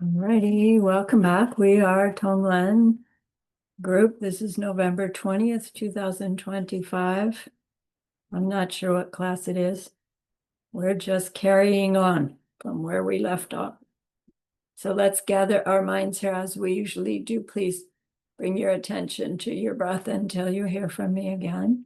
Alrighty, welcome back. We are TongLen group. This is November 20th, 2025. I'm not sure what class it is. We're just carrying on from where we left off. So let's gather our minds here as we usually do. Please bring your attention to your breath until you hear from me again.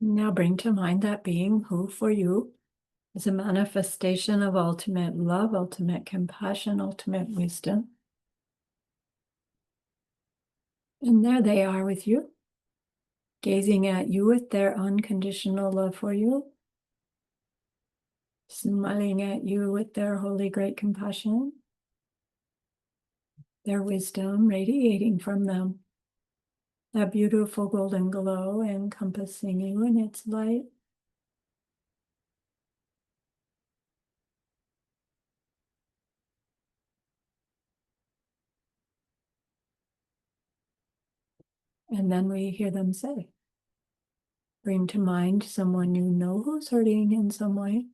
Now bring to mind that being who for you is a manifestation of ultimate love, ultimate compassion, ultimate wisdom. And there they are with you, gazing at you with their unconditional love for you, smiling at you with their holy great compassion, their wisdom radiating from them, that beautiful golden glow encompassing you in its light. And then we hear them say, bring to mind someone you know who's hurting in some way.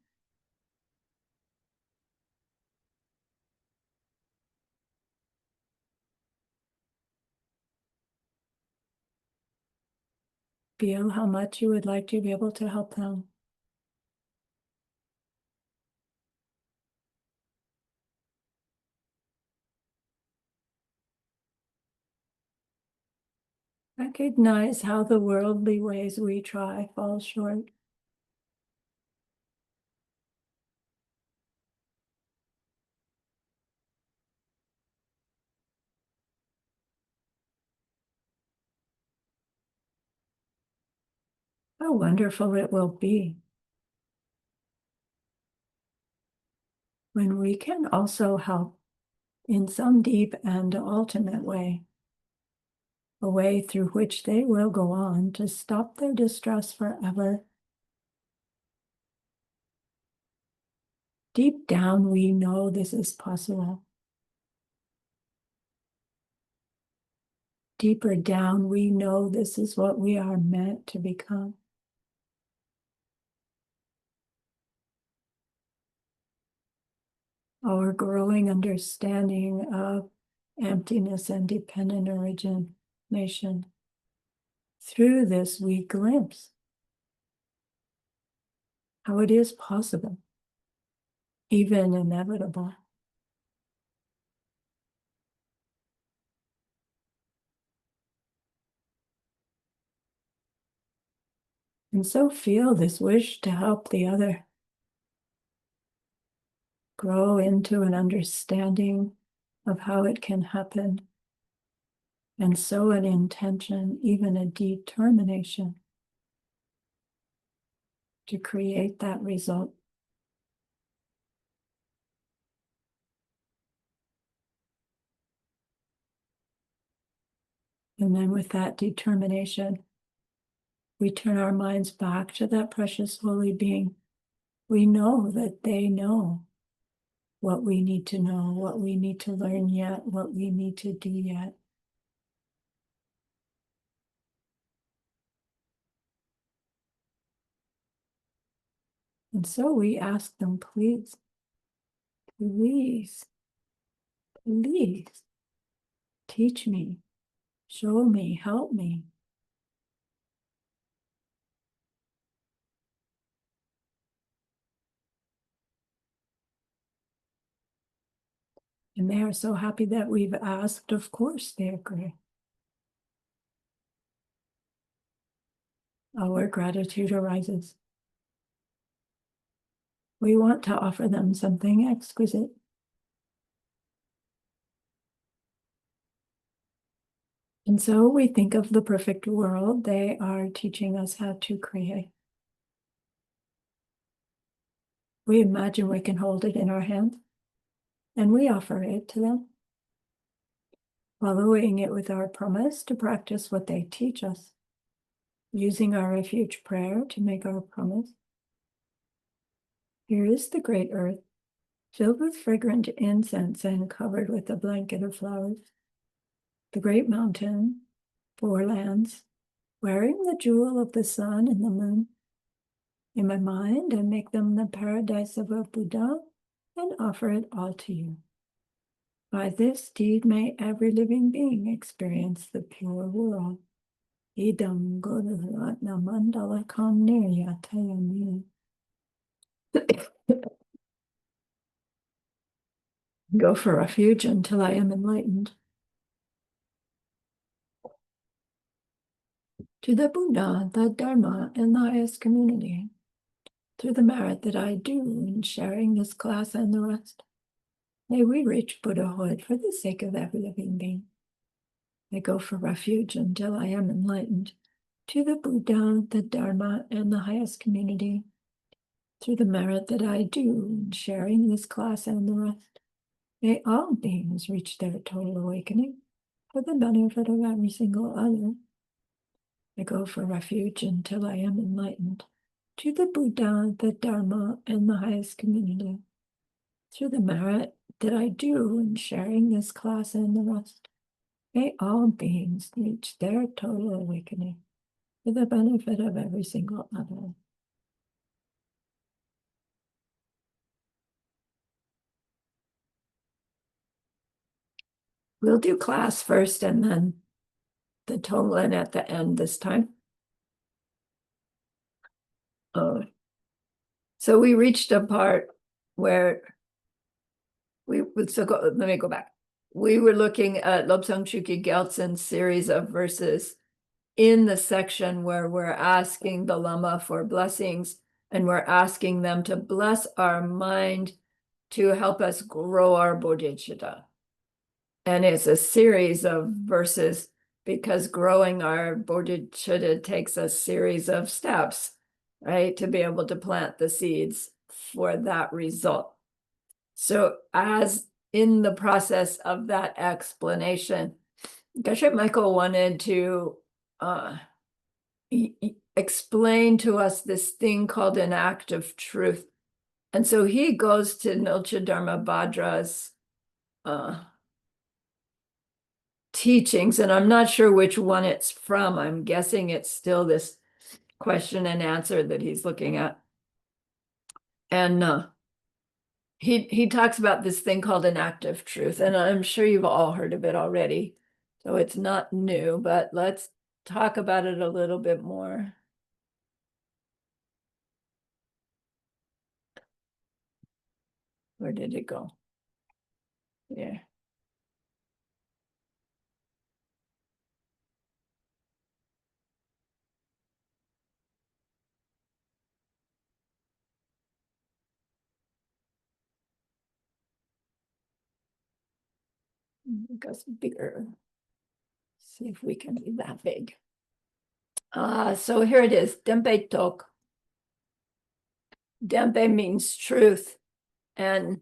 Feel how much you would like to be able to help them. Recognize how the worldly ways we try fall short. How wonderful it will be when we can also help in some deep and ultimate way, a way through which they will go on to stop their distress forever. Deep down, we know this is possible. Deeper down, we know this is what we are meant to become. Our growing understanding of emptiness and dependent origination. Through this, we glimpse how it is possible, even inevitable. And so feel this wish to help the other grow into an understanding of how it can happen, and so an intention, even a determination to create that result. And then with that determination, we turn our minds back to that precious holy being We know that they know what we need to know, what we need to learn yet, what we need to do yet. And so we ask them, please, please, please teach me, show me, help me. And they are so happy that we've asked. Of course, they agree. Our gratitude arises. We want to offer them something exquisite. And so we think of the perfect world they are teaching us how to create. We imagine we can hold it in our hands, and we offer it to them, following it with our promise to practice what they teach us, using our refuge prayer to make our promise. Here is the great earth, filled with fragrant incense and covered with a blanket of flowers. The great mountain, four lands, wearing the jewel of the sun and the moon. In my mind, I make them the paradise of a Buddha and offer it all to you. By this deed, may every living being experience the pure world. Idam Guruvratna Mandala Kamniryatayami. Go for refuge until I am enlightened. To the Buddha, the Dharma, and the highest community, through the merit that I do in sharing this class and the rest, may we reach Buddhahood for the sake of every living being. I go for refuge until I am enlightened. To the Buddha, the Dharma, and the highest community, through the merit that I do in sharing this class and the rest, may all beings reach their total awakening for the benefit of every single other. I go for refuge until I am enlightened. To the Buddha, the Dharma, and the highest community, through the merit that I do in sharing this class and the rest, may all beings reach their total awakening for the benefit of every single other. We'll do class first and then the TongLen at the end this time. So we reached a part where let me go back. We were looking at Lobsang Chuki Gyaltsen's series of verses in the section where we're asking the Lama for blessings, and we're asking them to bless our mind to help us grow our bodhicitta. And it's a series of verses because growing our bodhicitta takes a series of steps, right, to be able to plant the seeds for that result. So as in the process of that explanation, Geshe Michael wanted to explain to us this thing called an act of truth. And so he goes to Nilcha Dharma Bhadra's teachings, and I'm not sure which one it's from. I'm guessing it's still this question and answer that he's looking at. And he talks about this thing called an act of truth, and I'm sure you've all heard of it already. So it's not new, but let's talk about it a little bit more. Where did it go? Yeah. It goes bigger. See if we can be that big. So here it is, Dempe Tok. Dempe means truth, and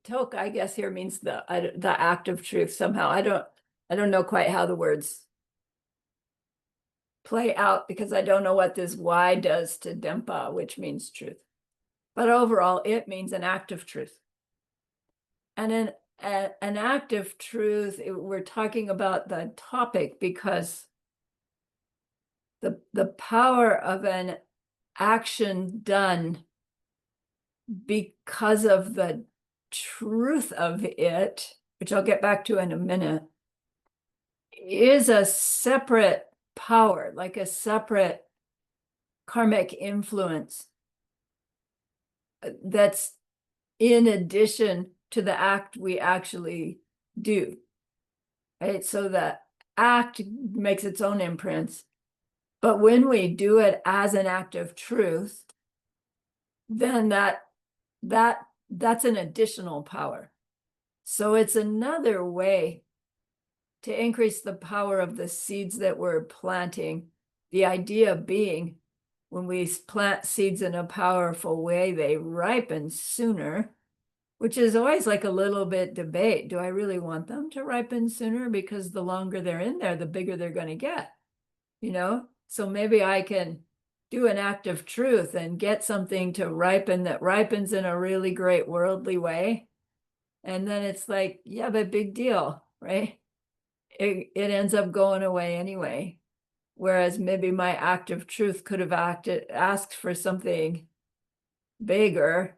Tok, I guess, here means the act of truth somehow. I don't know quite how the words play out because I don't know what this Y does to Dempa, which means truth. But overall, it means an act of truth. And an act of truth, we're talking about the topic because the power of an action done because of the truth of it, which I'll get back to in a minute, is a separate power, like a separate karmic influence that's in addition to the act we actually do, right? So the act makes its own imprints, but when we do it as an act of truth, then that's an additional power. So it's another way to increase the power of the seeds that we're planting. The idea being, when we plant seeds in a powerful way, they ripen sooner, which is always like a little bit debate. Do I really want them to ripen sooner? Because the longer they're in there, the bigger they're going to get, you know? So maybe I can do an act of truth and get something to ripen that ripens in a really great worldly way. And then it's like, yeah, but big deal, right? It ends up going away anyway. Whereas maybe my act of truth could have asked for something bigger.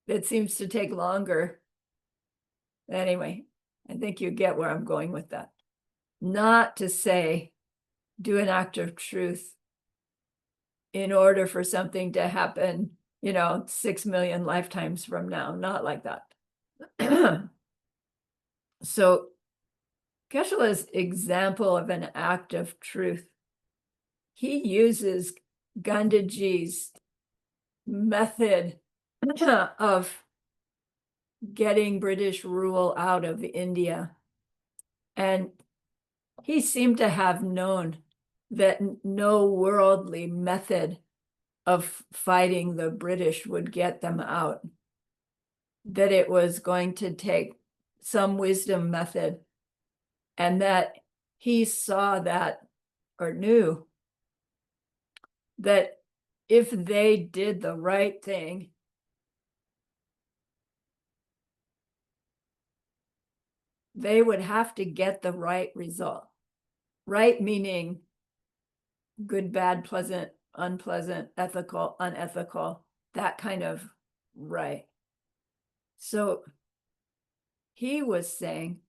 It seems to take longer. Anyway, I think you get where I'm going with that. Not to say do an act of truth in order for something to happen, 6 million lifetimes from now. Not like that. So Geshe-la's example of an act of truth, he uses Gandhiji's method of getting British rule out of India. And he seemed to have known that no worldly method of fighting the British would get them out, that it was going to take some wisdom method, and that he saw that, or knew that if they did the right thing, they would have to get the right result. Right meaning good, bad, pleasant, unpleasant, ethical, unethical, that kind of right. So he was saying,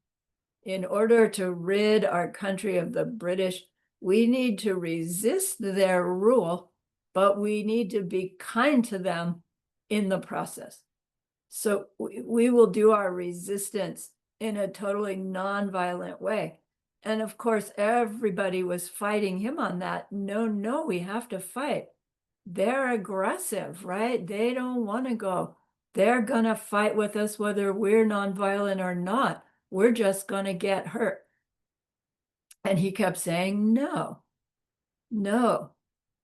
in order to rid our country of the British, we need to resist their rule, but we need to be kind to them in the process. So we will do our resistance in a totally non-violent way. And of course, everybody was fighting him on that. No, we have to fight. They're aggressive, right? They don't want to go. They're going to fight with us whether we're nonviolent or not. We're just going to get hurt. And he kept saying, no,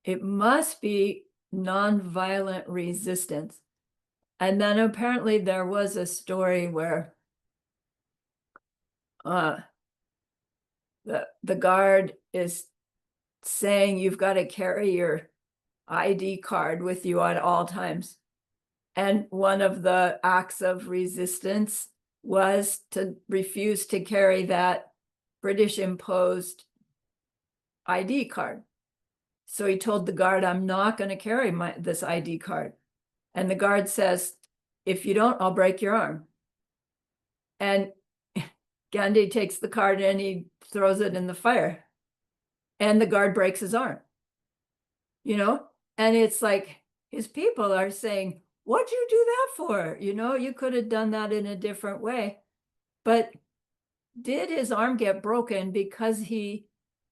it must be nonviolent resistance. And then apparently there was a story where the guard is saying you've got to carry your ID card with you at all times. And one of the acts of resistance was to refuse to carry that British imposed ID card. So he told the guard, I'm not going to carry this ID card. And the guard says, if you don't, I'll break your arm. And Gandhi takes the card and he throws it in the fire. And the guard breaks his arm. And it's like his people are saying, what'd you do that for? You could have done that in a different way. But did his arm get broken because he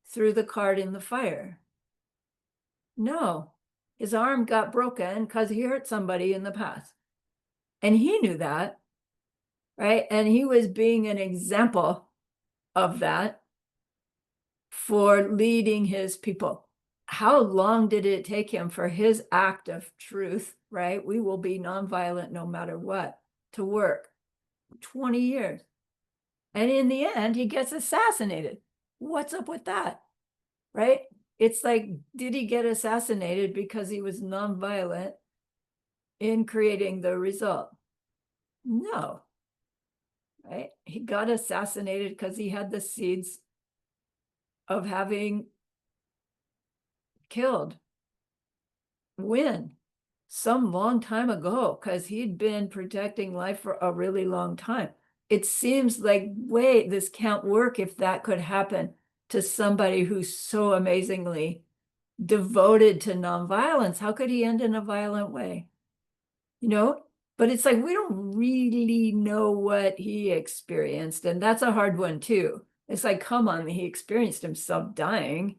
threw the card in the fire? No, his arm got broken because he hurt somebody in the past. And he knew that, right? And he was being an example of that for leading his people. How long did it take him for his act of truth, right? We will be nonviolent no matter what, to work? 20 years. And in the end, he gets assassinated. What's up with that? Right? It's like, did he get assassinated because he was nonviolent in creating the result? No. Right? He got assassinated because he had the seeds of having killed Win some long time ago because he'd been protecting life for a really long time. It seems like, wait, this can't work if that could happen to somebody who's so amazingly devoted to nonviolence. How could he end in a violent way? You know, but it's like we don't really know what he experienced, and that's a hard one too. It's like, come on, he experienced himself dying.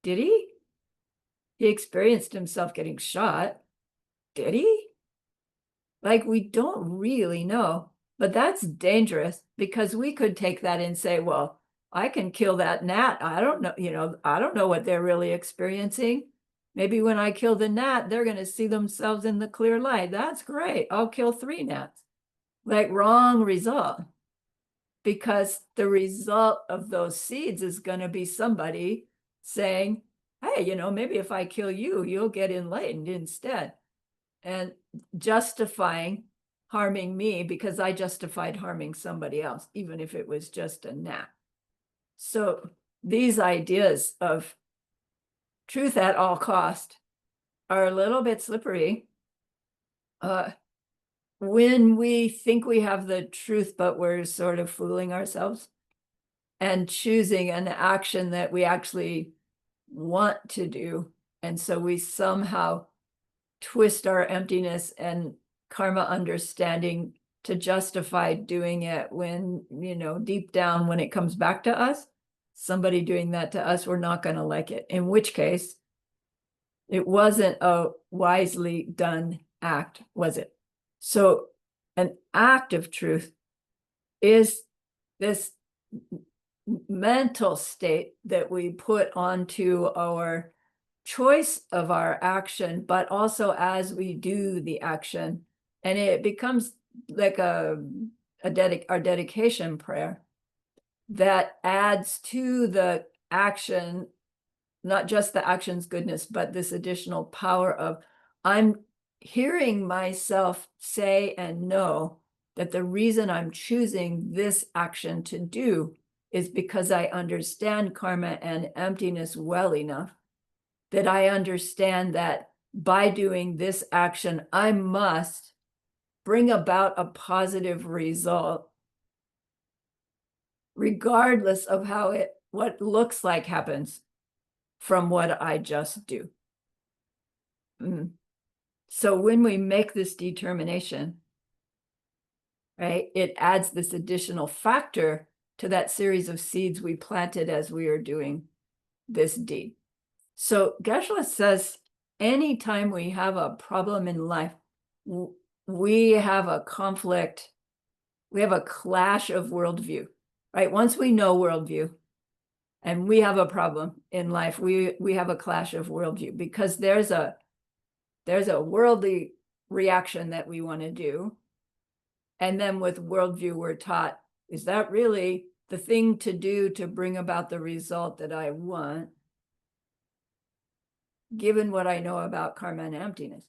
Did he? He experienced himself getting shot. Did he? Like, we don't really know, but that's dangerous because we could take that and say, well, I can kill that gnat. I don't know, I don't know what they're really experiencing. Maybe when I kill the gnat, they're going to see themselves in the clear light. That's great. I'll kill 3 gnats. Like, wrong result, because the result of those seeds is going to be somebody saying, hey, maybe if I kill you, you'll get enlightened instead. And justifying harming me because I justified harming somebody else, even if it was just a gnat. So these ideas of truth at all cost are a little bit slippery. When we think we have the truth, but we're sort of fooling ourselves and choosing an action that we actually want to do. And so we somehow twist our emptiness and karma understanding to justify doing it when, deep down, when it comes back to us, somebody doing that to us, we're not going to like it. In which case, it wasn't a wisely done act, was it? So an act of truth is this mental state that we put onto our choice of our action, but also as we do the action. And it becomes like our dedication prayer that adds to the action, not just the action's goodness, but this additional power of, I'm hearing myself say and know that the reason I'm choosing this action to do is because I understand karma and emptiness well enough that I understand that by doing this action, I must bring about a positive result, regardless of what looks like happens from what I just do. So when we make this determination, right, it adds this additional factor to that series of seeds we planted as we are doing this deed. So Geshe says, anytime we have a problem in life, we have a conflict, we have a clash of worldview, right? Once we know worldview and we have a problem in life, we have a clash of worldview because there's a worldly reaction that we want to do. And then with worldview, we're taught, is that really the thing to do to bring about the result that I want, given what I know about karma and emptiness?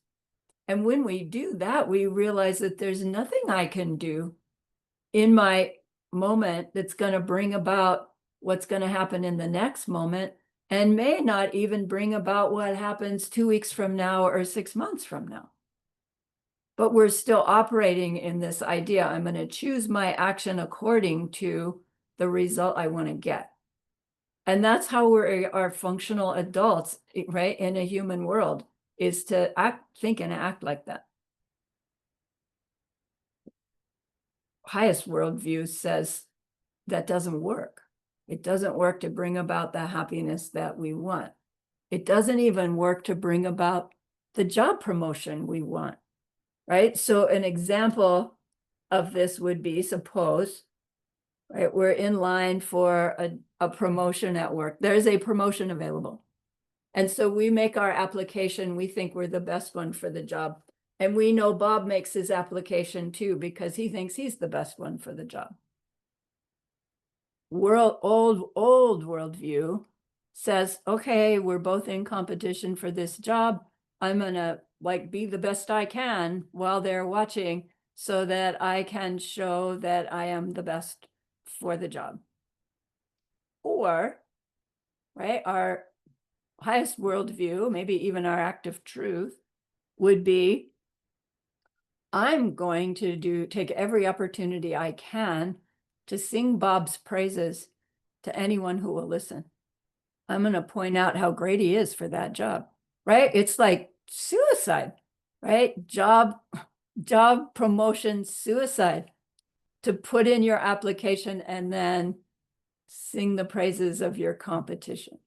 And when we do that, we realize that there's nothing I can do in my moment that's going to bring about what's going to happen in the next moment, and may not even bring about what happens 2 weeks from now or 6 months from now. But we're still operating in this idea, I'm going to choose my action according to the result I want to get. And that's how we are functional adults, right, in a human world, is to think and act like that. Highest worldview says that doesn't work. It doesn't work to bring about the happiness that we want. It doesn't even work to bring about the job promotion we want, right? So an example of this would be, suppose, right, we're in line for a promotion at work. There's a promotion available. And so we make our application. We think we're the best one for the job. And we know Bob makes his application too, because he thinks he's the best one for the job. old worldview says, okay, we're both in competition for this job. I'm gonna like be the best I can while they're watching so that I can show that I am the best for the job. Or, right, our highest worldview, maybe even our active truth, would be, I'm going to take every opportunity I can to sing Bob's praises to anyone who will listen. I'm going to point out how great he is for that job, right? It's like suicide, right? Job promotion, suicide, to put in your application and then sing the praises of your competition.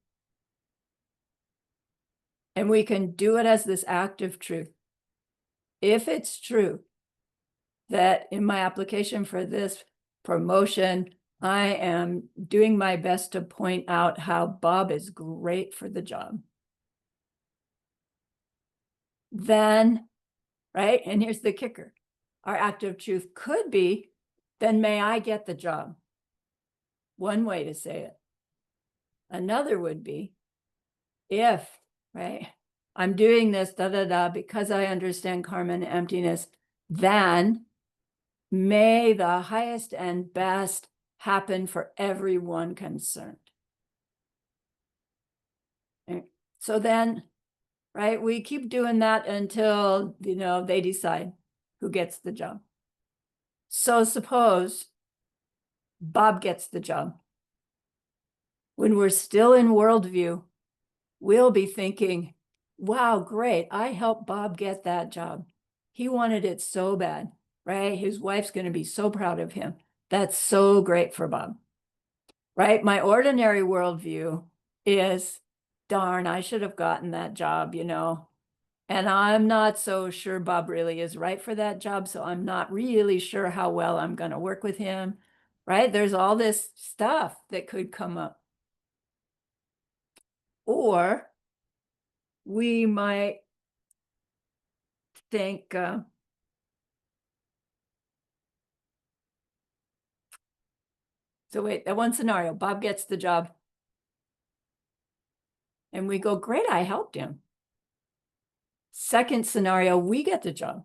And we can do it as this active truth. If it's true that in my application for this promotion, I am doing my best to point out how Bob is great for the job, then, right? And here's the kicker. Our active truth could be, then may I get the job. One way to say it. Another would be, if, right, I'm doing this, because I understand karma and emptiness, then may the highest and best happen for everyone concerned. So then, right, we keep doing that until, they decide who gets the job. So suppose Bob gets the job. When we're still in worldview, we'll be thinking, wow, great, I helped Bob get that job. He wanted it so bad, right? His wife's going to be so proud of him. That's so great for Bob, right? My ordinary worldview is, darn, I should have gotten that job, and I'm not so sure Bob really is right for that job, so I'm not really sure how well I'm going to work with him, right? There's all this stuff that could come up. Or we might think, so wait, that one scenario, Bob gets the job. And we go, great, I helped him. Second scenario, we get the job.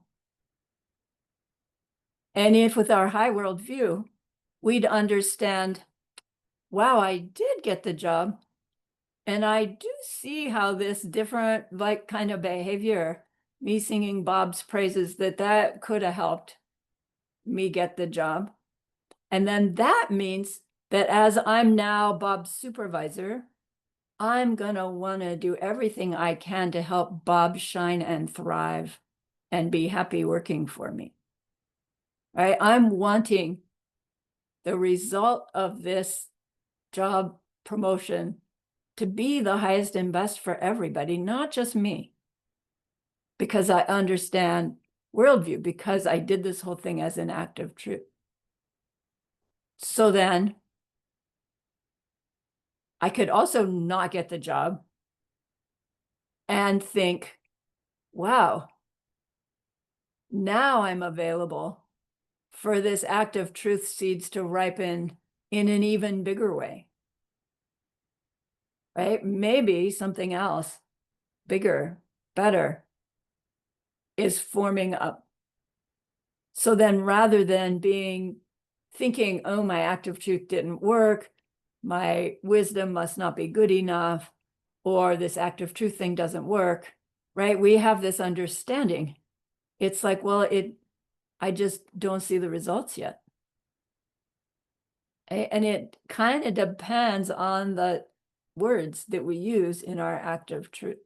And if with our high world view, we'd understand, wow, I did get the job. And I do see how this different like kind of behavior, me singing Bob's praises, that could have helped me get the job. And then that means that as I'm now Bob's supervisor, I'm going to want to do everything I can to help Bob shine and thrive and be happy working for me. Right? I'm wanting the result of this job promotion to be the highest and best for everybody, not just me. Because I understand worldview, because I did this whole thing as an act of truth. So then I could also not get the job and think, wow, now I'm available for this act of truth seeds to ripen in an even bigger way, right? Maybe something else bigger, better is forming up. So then rather than thinking, oh, my act of truth didn't work, my wisdom must not be good enough, or this act of truth thing doesn't work, right? We have this understanding. It's like, well, I just don't see the results yet. And it kind of depends on the words that we use in our act of truth.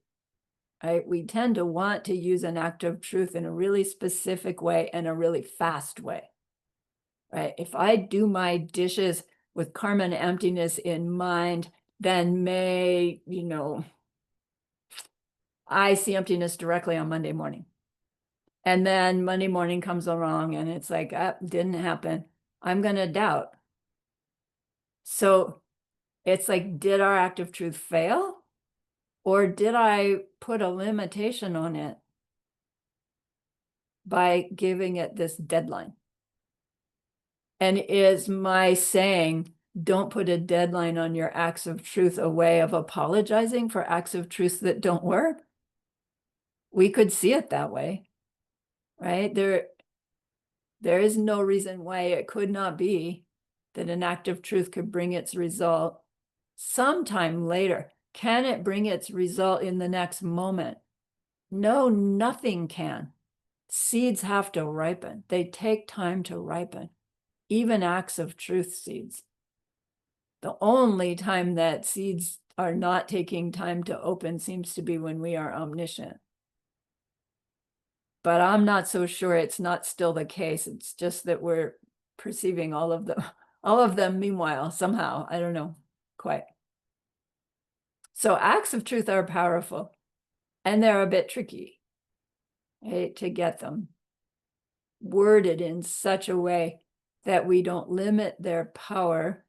Right? We tend to want to use an act of truth in a really specific way and a really fast way. Right? If I do my dishes with karma and emptiness in mind, then I see emptiness directly on Monday morning. And then Monday morning comes along and it's like, didn't happen. I'm going to doubt. So it's like, did our act of truth fail? Or did I put a limitation on it by giving it this deadline? And is my saying don't put a deadline on your acts of truth, a way of apologizing for acts of truth that don't work. We could see it that way, right? There is no reason why it could not be that an act of truth could bring its result sometime later. Can it bring its result in the next moment? No, nothing can. Seeds have to ripen. They take time to ripen, even acts of truth seeds. The only time that seeds are not taking time to open seems to be when we are omniscient. But I'm not so sure it's not still the case. It's just that we're perceiving all of them meanwhile, somehow. I don't know quite. So acts of truth are powerful, and they're a bit tricky, right, to get them worded in such a way that we don't limit their power,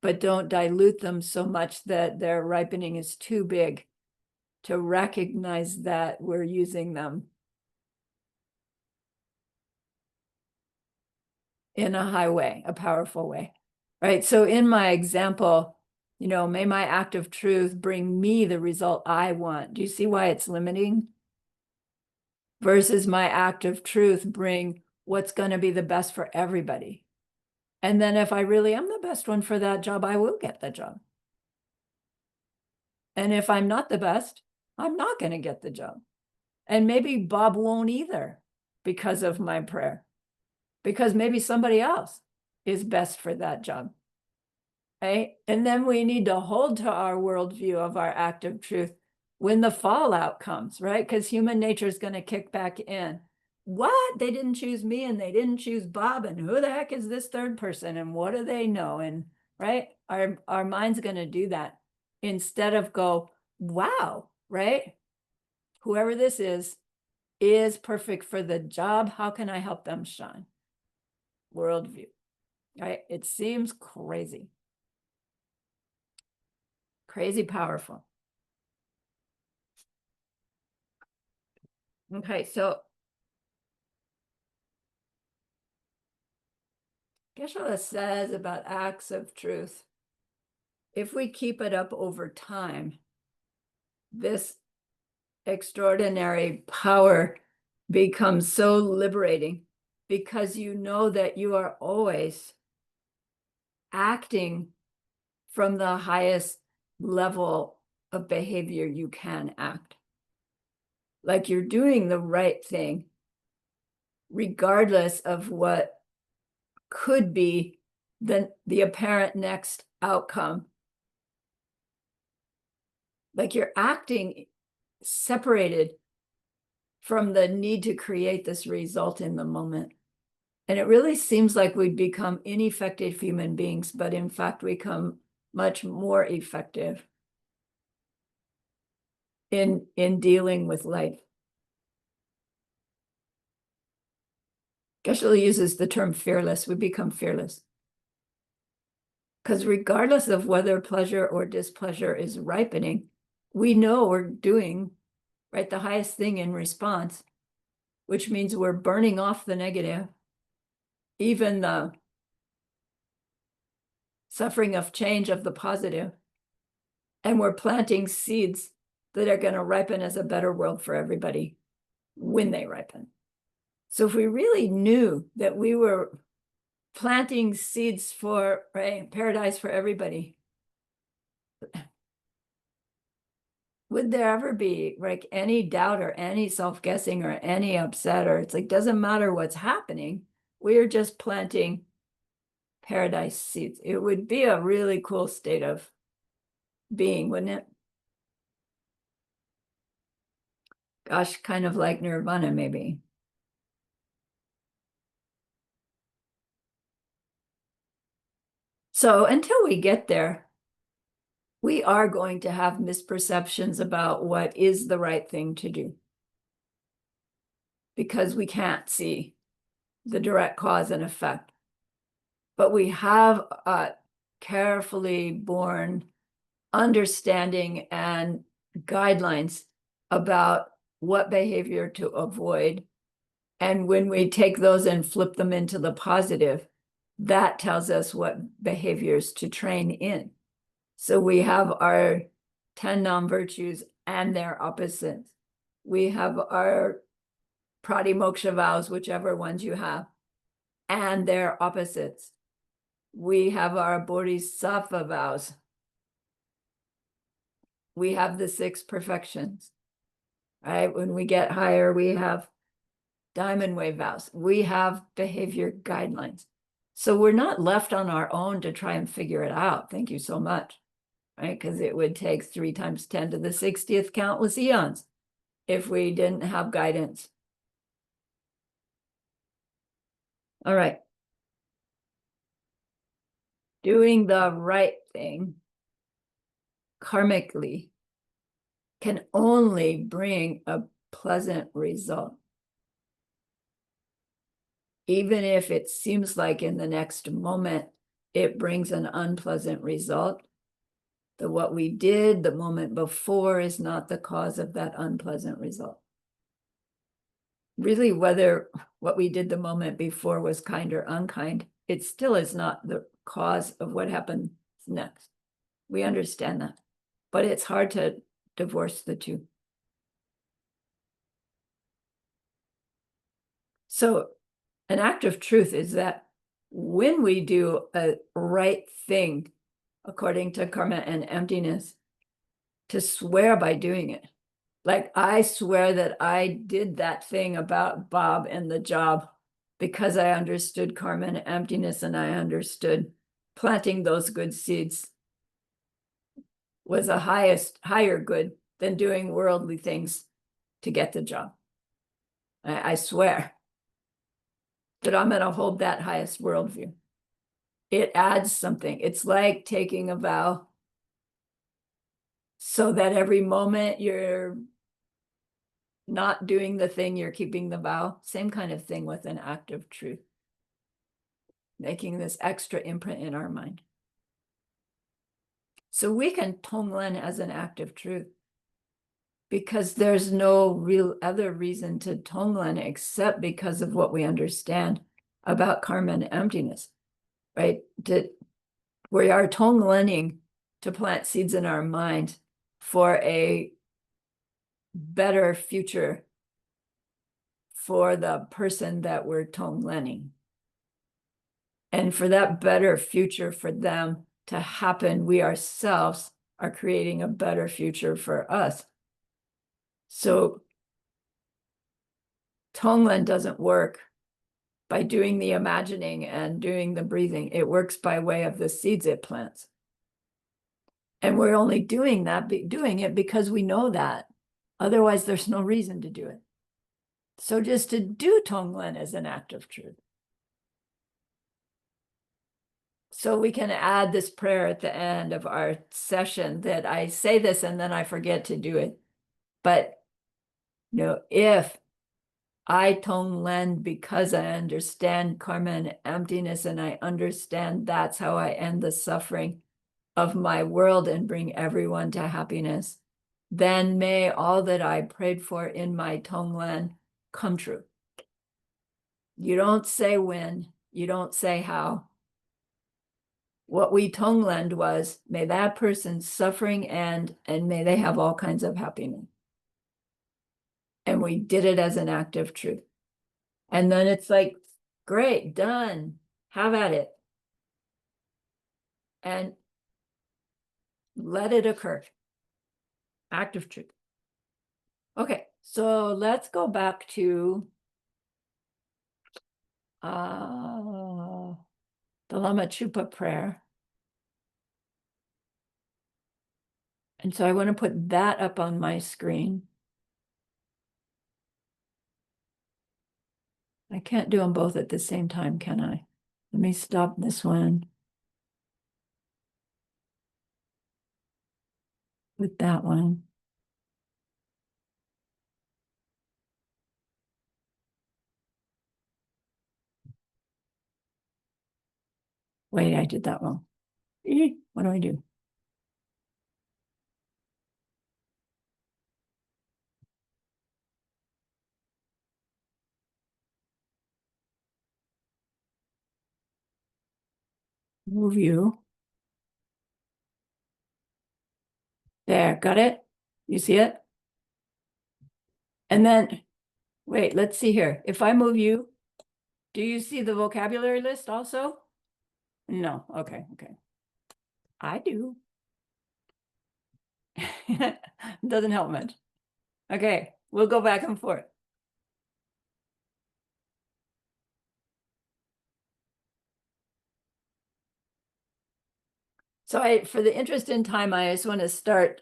but don't dilute them so much that their ripening is too big to recognize that we're using them in a high way, a powerful way, right? So in my example, may my act of truth bring me the result I want. Do you see why it's limiting? Versus my act of truth bring what's going to be the best for everybody. And then if I really am the best one for that job, I will get the job. And if I'm not the best, I'm not going to get the job. And maybe Bob won't either because of my prayer, because maybe somebody else is best for that job. Right? And then we need to hold to our worldview of our act of truth when the fallout comes, right? Because human nature is going to kick back in. What? They didn't choose me and they didn't choose Bob. And who the heck is this third person? And what do they know? And right? Our mind's going to do that instead of go, wow, right? Whoever this is perfect for the job. How can I help them shine? Worldview, right? It seems crazy. Crazy powerful. Okay, so Geshe says about acts of truth, if we keep it up over time, this extraordinary power becomes so liberating because you know that you are always acting from the highest level of behavior you can act. Like you're doing the right thing, regardless of what could be the apparent next outcome. Like you're acting separated from the need to create this result in the moment. And it really seems like we've become ineffective human beings, but in fact, we become much more effective in dealing with life. Geshe uses the term fearless. We become fearless. Because regardless of whether pleasure or displeasure is ripening, we know we're doing right the highest thing in response, which means we're burning off the negative, even the suffering of change of the positive, and we're planting seeds that are going to ripen as a better world for everybody when they ripen. So if we really knew that we were planting seeds for paradise for everybody, would there ever be like any doubt or any self-guessing or any upset, or it's like doesn't matter what's happening, we're just planting paradise seeds? It would be a really cool state of being, wouldn't it? Gosh, kind of like nirvana, maybe. So until we get there, we are going to have misperceptions about what is the right thing to do, because we can't see the direct cause and effect. But we have a carefully born understanding and guidelines about what behavior to avoid. And when we take those and flip them into the positive, that tells us what behaviors to train in. So we have our 10 non-virtues and their opposites. We have our pratimoksha vows, whichever ones you have, and their opposites. We have our bodhisattva vows. We have the 6 perfections, right? When we get higher, we have diamond wave vows. We have behavior guidelines. So we're not left on our own to try and figure it out. Thank you so much, right? Because it would take 3 times 10 to the 60th countless eons if we didn't have guidance. All right. Doing the right thing karmically can only bring a pleasant result. Even if it seems like in the next moment it brings an unpleasant result, what we did the moment before is not the cause of that unpleasant result. Really, whether what we did the moment before was kind or unkind, it still is not the cause of what happens next. We understand that, but it's hard to divorce the two. So an act of truth is that when we do a right thing, according to karma and emptiness, to swear by doing it. Like, I swear that I did that thing about Bob and the job because I understood karma and emptiness, and I understood planting those good seeds was a higher good than doing worldly things to get the job. I swear that I'm going to hold that highest worldview. It adds something. It's like taking a vow so that every moment you're not doing the thing, you're keeping the vow. Same kind of thing with an act of truth, making this extra imprint in our mind. So we can TongLen as an act of truth because there's no real other reason to TongLen except because of what we understand about karma and emptiness, right? We are TongLening to plant seeds in our mind for a better future for the person that we're TongLening. And for that better future for them to happen, we ourselves are creating a better future for us. So TongLen doesn't work by doing the imagining and doing the breathing. It works by way of the seeds it plants. And we're only doing it because we know that. Otherwise, there's no reason to do it. So just to do TongLen is an act of truth. So we can add this prayer at the end of our session that I say this and then I forget to do it. But if I TongLen because I understand karma and emptiness, and I understand that's how I end the suffering of my world and bring everyone to happiness, then may all that I prayed for in my TongLen come true. You don't say when, you don't say how. What we TongLened was, may that person's suffering end, and may they have all kinds of happiness. And we did it as an act of truth. And then it's like, great, done, have at it. And let it occur. Act of truth. Okay, so let's go back to the Lama Chupa prayer. And so I want to put that up on my screen. I can't do them both at the same time, can I? Let me stop this one with that one. Wait, I did that wrong. What do I do? move you. There, got it? You see it? And then, wait, let's see here. If I move you, do you see the vocabulary list also? No, okay. I do. Doesn't help much. Okay, we'll go back and forth. So for the interest in time, I just want to start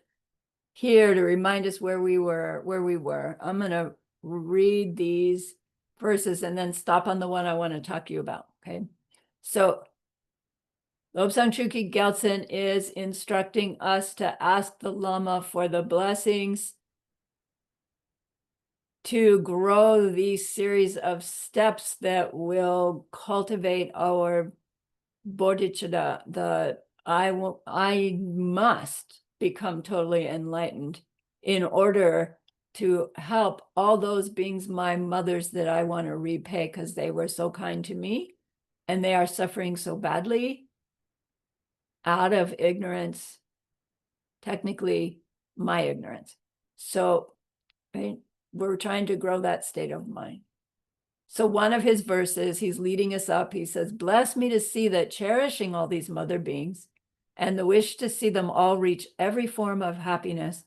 here to remind us where we were. I'm going to read these verses and then stop on the one I want to talk to you about, okay? So Lobsang Chuki Gyaltsen is instructing us to ask the Lama for the blessings to grow these series of steps that will cultivate our bodhicitta, I must become totally enlightened in order to help all those beings, my mothers, that I want to repay because they were so kind to me and they are suffering so badly out of ignorance, technically my ignorance. So right, we're trying to grow that state of mind. So one of his verses, he's leading us up. He says, bless me to see that cherishing all these mother beings and the wish to see them all reach every form of happiness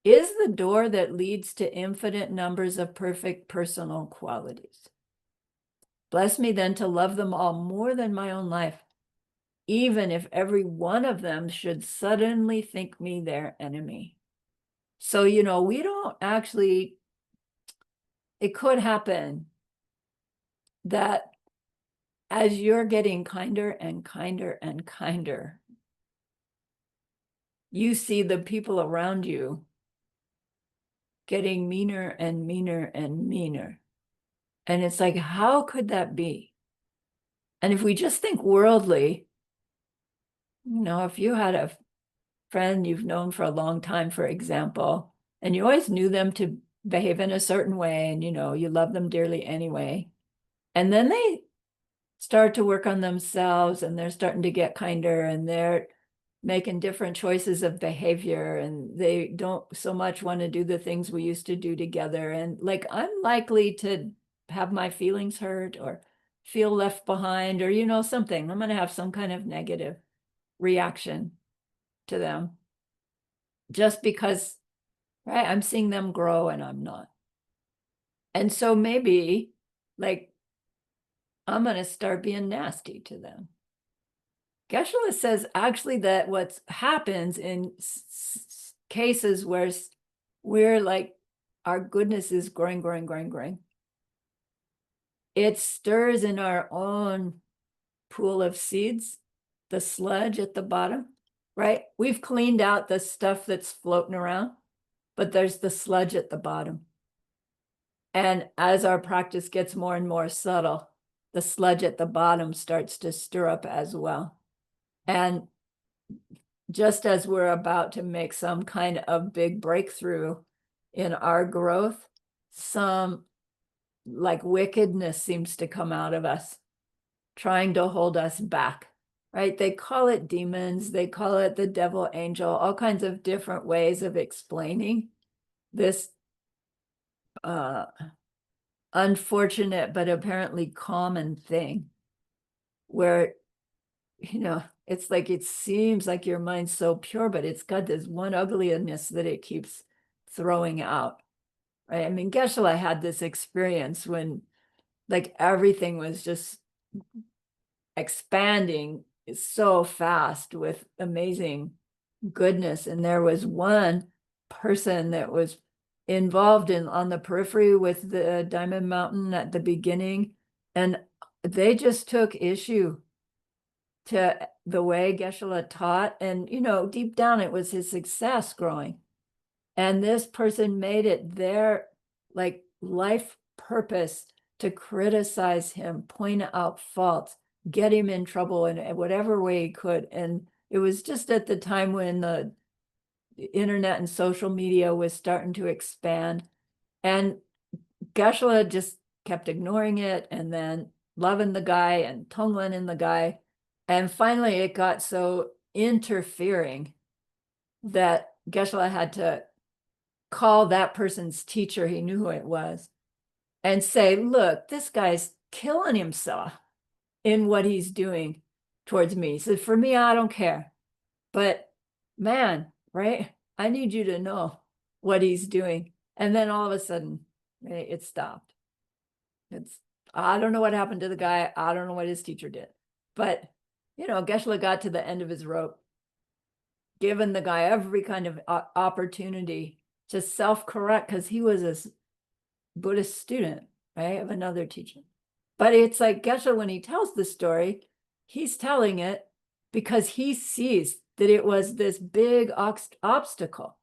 is the door that leads to infinite numbers of perfect personal qualities. Bless me then to love them all more than my own life, even if every one of them should suddenly think me their enemy. So, we don't actually, it could happen that as you're getting kinder and kinder and kinder, you see the people around you getting meaner and meaner and meaner. And it's like, how could that be? And if we just think worldly, if you had a friend you've known for a long time, for example, and you always knew them to behave in a certain way, and you love them dearly anyway, and then they start to work on themselves and they're starting to get kinder and they're making different choices of behavior and they don't so much want to do the things we used to do together, and like I'm likely to have my feelings hurt or feel left behind, or something. I'm going to have some kind of negative reaction to them just because, right, I'm seeing them grow and I'm not. And so maybe like I'm going to start being nasty to them. Geshe-la says actually that what happens in cases where we're like, our goodness is growing, it stirs in our own pool of seeds, the sludge at the bottom, right? We've cleaned out the stuff that's floating around, but there's the sludge at the bottom. And as our practice gets more and more subtle, the sludge at the bottom starts to stir up as well. And just as we're about to make some kind of big breakthrough in our growth, some like wickedness seems to come out of us, trying to hold us back, right? They call it demons, they call it the devil angel, all kinds of different ways of explaining this unfortunate but apparently common thing where it's like it seems like your mind's so pure, but it's got this one ugliness that it keeps throwing out, right? I mean, Geshe-la had this experience when like everything was just expanding so fast with amazing goodness, and there was one person that was involved on the periphery with the Diamond Mountain at the beginning, and they just took issue to the way Geshe-la taught, and deep down it was his success growing, and this person made it their like life purpose to criticize him, point out faults, get him in trouble in whatever way he could. And it was just at the time when the internet and social media was starting to expand, and Geshe-la just kept ignoring it and then loving the guy and TongLen in the guy. And finally, it got so interfering that Geshe had to call that person's teacher, he knew who it was, and say, look, this guy's killing himself in what he's doing towards me. He said, for me, I don't care. But man, right? I need you to know what he's doing. And then all of a sudden, right, it stopped. I don't know what happened to the guy. I don't know what his teacher did. But, Geshe got to the end of his rope, given the guy every kind of opportunity to self-correct, because he was a Buddhist student, right, of another teacher. But it's like Geshe, when he tells the story, he's telling it because he sees that it was this big obstacle,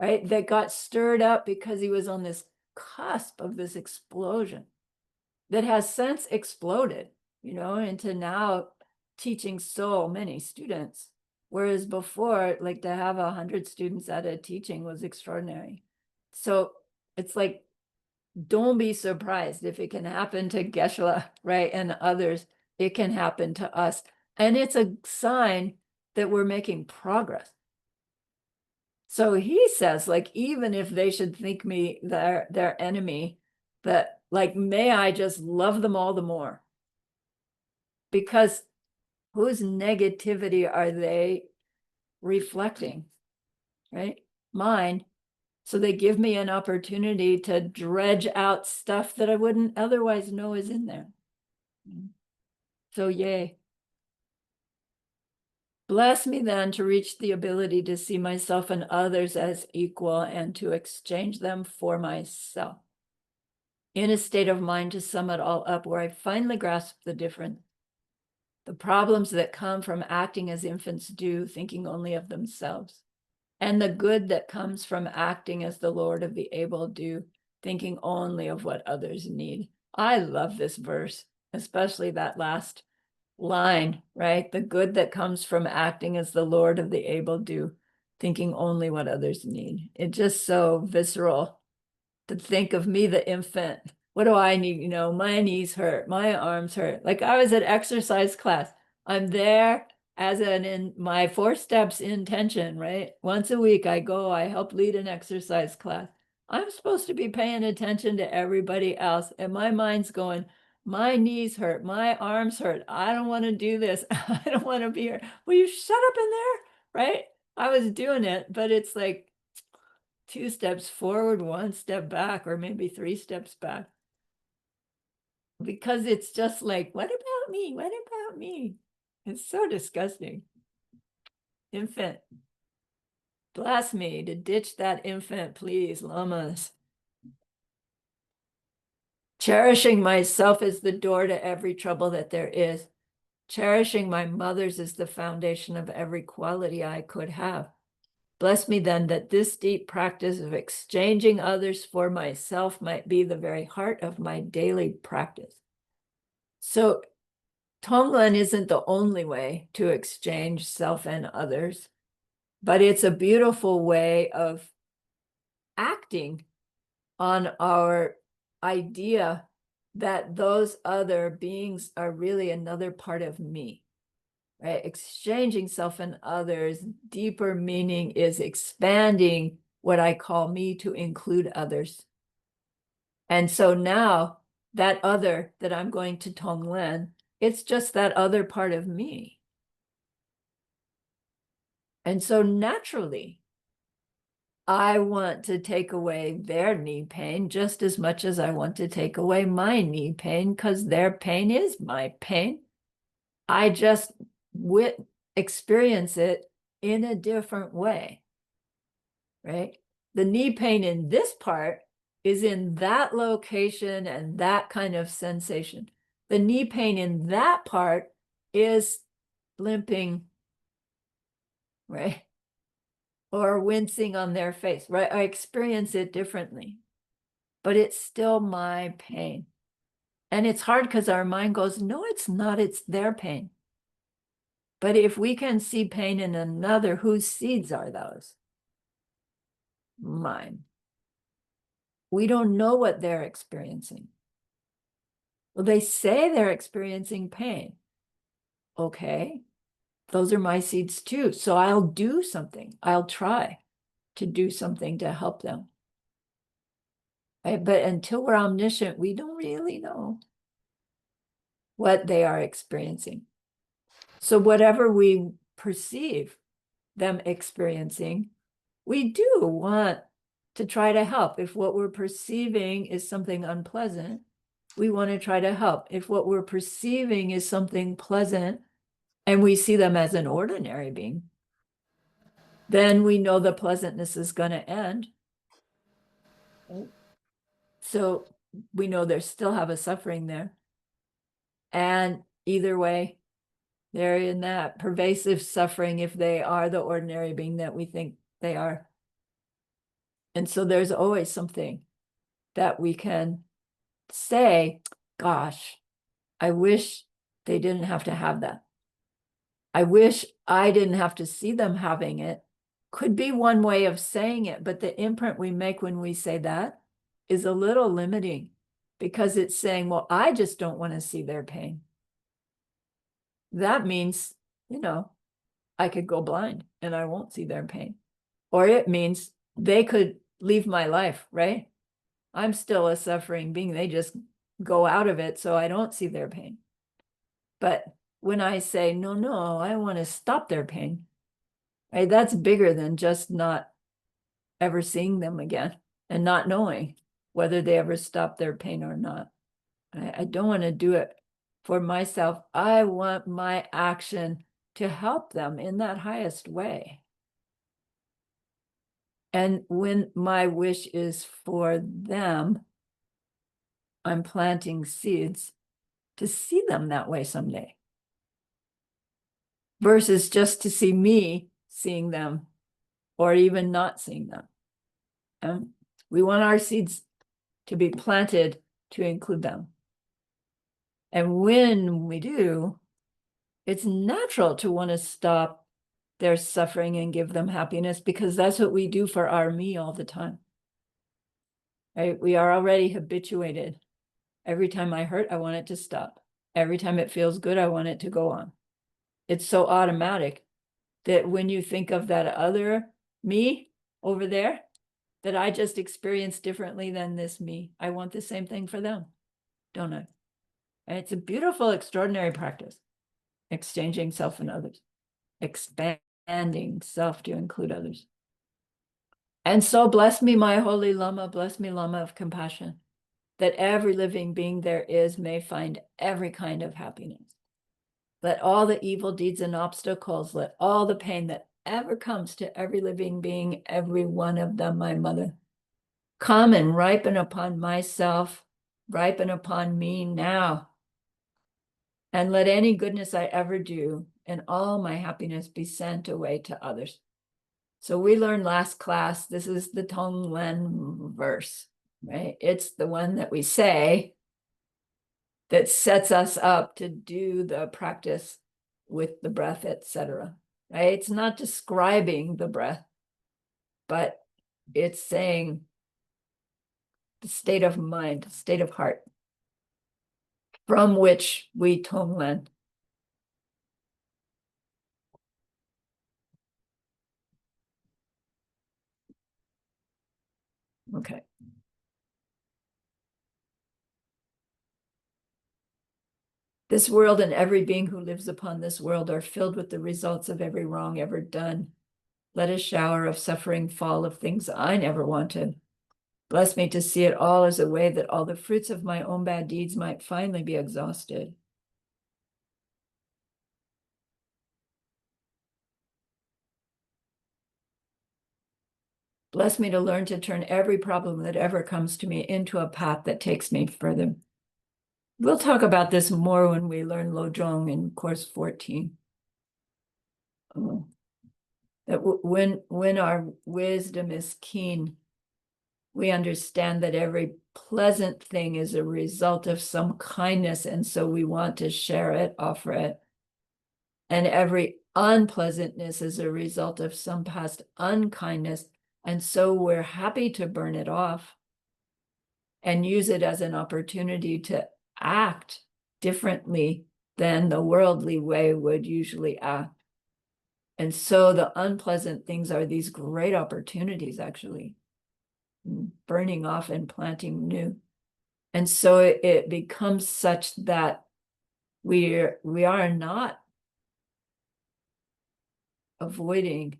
right, that got stirred up because he was on this cusp of this explosion that has since exploded, into now teaching so many students. Whereas before, like to have 100 students at a teaching was extraordinary. So it's like, don't be surprised if it can happen to Geshe, right, and others. It can happen to us. And it's a sign that we're making progress. So he says, like, even if they should think me their enemy, that like, may I just love them all the more. Because whose negativity are they reflecting, right? Mine. So they give me an opportunity to dredge out stuff that I wouldn't otherwise know is in there. So yay. Bless me then to reach the ability to see myself and others as equal and to exchange them for myself. In a state of mind to sum it all up, where I finally grasp the difference. The problems that come from acting as infants do, thinking only of themselves. And the good that comes from acting as the Lord of the able do, thinking only of what others need. I love this verse, especially that last line, right? The good that comes from acting as the Lord of the able do, thinking only what others need. It's just so visceral to think of me, the infant. What do I need? My knees hurt, my arms hurt. Like I was at exercise class. I'm there as in my 4 steps intention, right? Once a week I go, I help lead an exercise class. I'm supposed to be paying attention to everybody else. And my mind's going, my knees hurt, my arms hurt. I don't want to do this. I don't want to be here. Will you shut up in there? Right? I was doing it, but it's like 2 steps forward, 1 step back, or maybe 3 steps back. Because it's just like, what about me? What about me? It's so disgusting. Infant. Bless me to ditch that infant, please, lamas. Cherishing myself is the door to every trouble that there is. Cherishing my mothers is the foundation of every quality I could have. Bless me then that this deep practice of exchanging others for myself might be the very heart of my daily practice. So TongLen isn't the only way to exchange self and others, but it's a beautiful way of acting on our idea that those other beings are really another part of me, right? Exchanging self and others, deeper meaning is expanding what I call me to include others. And so now that other that I'm going to TongLen, it's just that other part of me. And so naturally, I want to take away their knee pain just as much as I want to take away my knee pain, because their pain is my pain. I just experience it in a different way, right? The knee pain in this part is in that location and that kind of sensation. The knee pain in that part is limping, right? Or wincing on their face, right? I experience it differently, but it's still my pain. And it's hard because our mind goes, no, it's not, it's their pain. But if we can see pain in another, whose seeds are those? Mine. We don't know what they're experiencing. Well, they say they're experiencing pain. okay, those are my seeds too. So I'll do something. I'll try to do something to help them. Right? But until we're omniscient, we don't really know what they are experiencing. So whatever we perceive them experiencing, we do want to try to help. If what we're perceiving is something unpleasant, we want to try to help. If what we're perceiving is something pleasant and we see them as an ordinary being, then we know the pleasantness is going to end. So we know they still have a suffering there. And either way, they're in that pervasive suffering if they are the ordinary being that we think they are. And so there's always something that we can say, gosh, I wish they didn't have to have that. I wish I didn't have to see them having it. Could be one way of saying it, but the imprint we make when we say that is a little limiting because it's saying, well, I just don't want to see their pain. That means, I could go blind and I won't see their pain. Or it means they could leave my life, right? I'm still a suffering being. They just go out of it so I don't see their pain. But when I say, no, I want to stop their pain, right? That's bigger than just not ever seeing them again and not knowing whether they ever stop their pain or not. I don't want to do it for myself. I want my action to help them in that highest way. And when my wish is for them, I'm planting seeds to see them that way someday. Versus just to see me seeing them or even not seeing them. We want our seeds to be planted to include them. And when we do, it's natural to want to stop their suffering and give them happiness because that's what we do for our me all the time. Right? We are already habituated. Every time I hurt, I want it to stop. Every time it feels good, I want it to go on. It's so automatic that when you think of that other me over there, that I just experienced differently than this me, I want the same thing for them, don't I? And it's a beautiful, extraordinary practice, exchanging self and others, expanding self to include others. And so bless me, my holy Lama, bless me, Lama of compassion, that every living being there is may find every kind of happiness. Let all the evil deeds and obstacles, let all the pain that ever comes to every living being, every one of them, my mother, come and ripen upon myself, ripen upon me now. And let any goodness I ever do and all my happiness be sent away to others. So we learned last class, this is the TongLen verse, right? It's the one that we say that sets us up to do the practice with the breath, etc. Right? It's not describing the breath, but it's saying the state of mind, state of heart, from which we TongLen. Okay. This world and every being who lives upon this world are filled with the results of every wrong ever done. Let a shower of suffering fall of things I never wanted. Bless me to see it all as a way that all the fruits of my own bad deeds might finally be exhausted. Bless me to learn to turn every problem that ever comes to me into a path that takes me further. We'll talk about this more when we learn Lojong in course 14. That when our wisdom is keen, we understand that every pleasant thing is a result of some kindness, and so we want to share it, offer it. And every unpleasantness is a result of some past unkindness, and so we're happy to burn it off and use it as an opportunity to act differently than the worldly way would usually act. And so the unpleasant things are these great opportunities, actually, burning off and planting new. And so it becomes such that we are not avoiding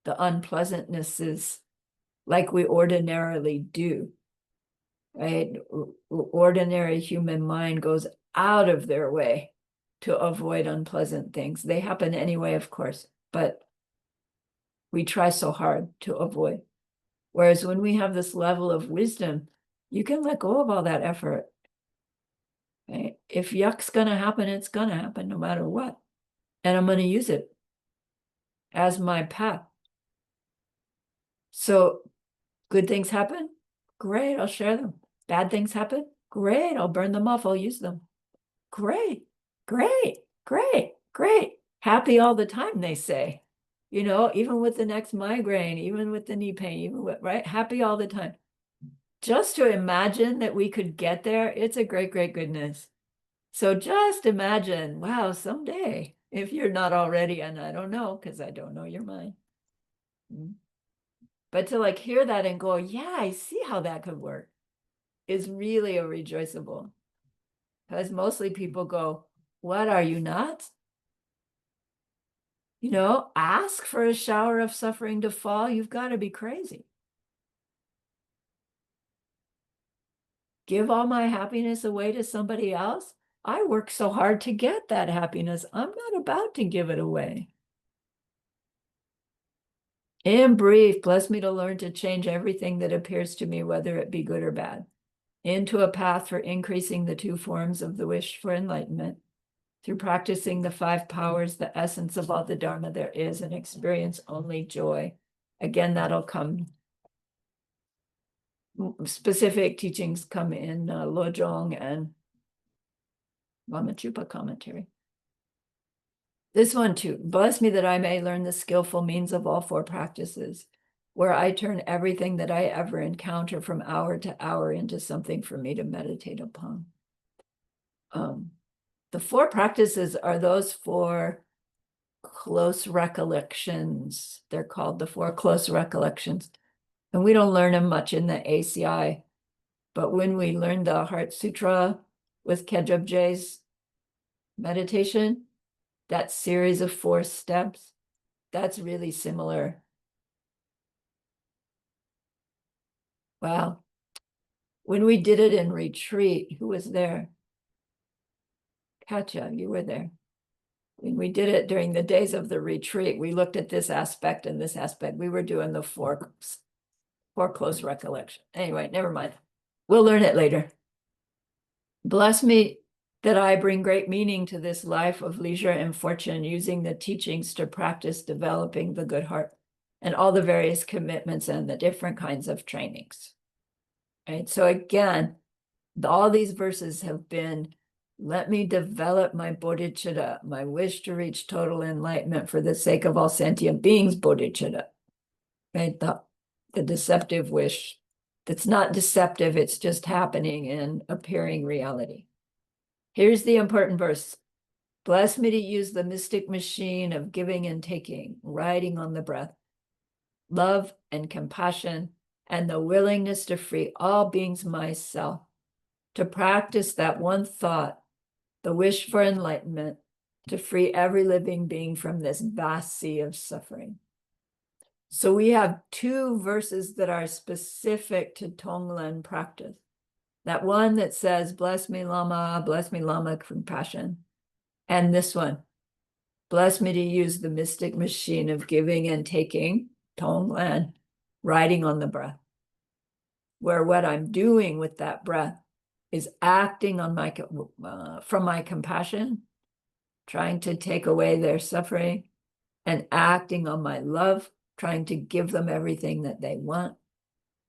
the unpleasantnesses like we ordinarily do, right? Ordinary human mind goes out of their way to avoid unpleasant things. They happen anyway, of course, but we try so hard to avoid. Whereas when we have this level of wisdom, you can let go of all that effort. Right? If yuck's gonna happen, it's gonna happen no matter what. And I'm gonna use it as my path. So good things happen, great, I'll share them. Bad things happen, great, I'll burn them off, I'll use them. Great, great, great, great. Happy all the time, they say. You know, even with the next migraine, even with the knee pain, even with, right? Happy all the time. Just to imagine that we could get there, it's a great, great goodness. So just imagine, wow, someday, if you're not already, and I don't know, because I don't know your mind. But to like hear that and go, yeah, I see how that could work, is really a rejoiceable. Because mostly people go, what, are you nuts? You know, ask for a shower of suffering to fall. You've got to be crazy. Give all my happiness away to somebody else. I work so hard to get that happiness. I'm not about to give it away. In brief, bless me to learn to change everything that appears to me, whether it be good or bad, into a path for increasing the two forms of the wish for enlightenment, through practicing the five powers, the essence of all the Dharma there is, and experience only joy. Again, that'll come. Specific teachings come in Lojong and Lama Chupa commentary. This one too. Bless me that I may learn the skillful means of all four practices, where I turn everything that I ever encounter from hour to hour into something for me to meditate upon. The four practices are those four close recollections. They're called the four close recollections. And we don't learn them much in the ACI. But when we learn the Heart Sutra with Khedrubje's meditation, that series of 4 steps, that's really similar. Wow. When we did it in retreat, who was there? Katja, you were there. When we did it during the days of the retreat, we looked at this aspect and this aspect. We were doing the four close recollection. Anyway, never mind. We'll learn it later. Bless me that I bring great meaning to this life of leisure and fortune, using the teachings to practice developing the good heart and all the various commitments and the different kinds of trainings. Right? So again, all these verses have been, let me develop my bodhicitta, my wish to reach total enlightenment for the sake of all sentient beings, bodhicitta. Right? The deceptive wish that's not deceptive, it's just happening in appearing reality. Here's the important verse. Bless me to use the mystic machine of giving and taking, riding on the breath, love and compassion, and the willingness to free all beings myself, to practice that one thought, the wish for enlightenment, to free every living being from this vast sea of suffering. So we have 2 verses that are specific to TongLen practice. That one that says, bless me, Lama, compassion. And this one, bless me to use the mystic machine of giving and taking, TongLen, riding on the breath. Where what I'm doing with that breath is acting on my from my compassion, trying to take away their suffering, and acting on my love, trying to give them everything that they want,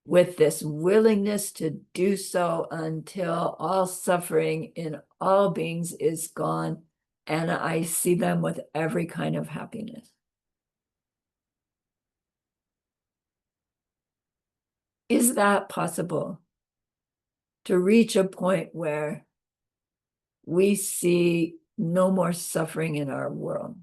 with this willingness to do so until all suffering in all beings is gone, and I see them with every kind of happiness. Is that possible? To reach a point where we see no more suffering in our world.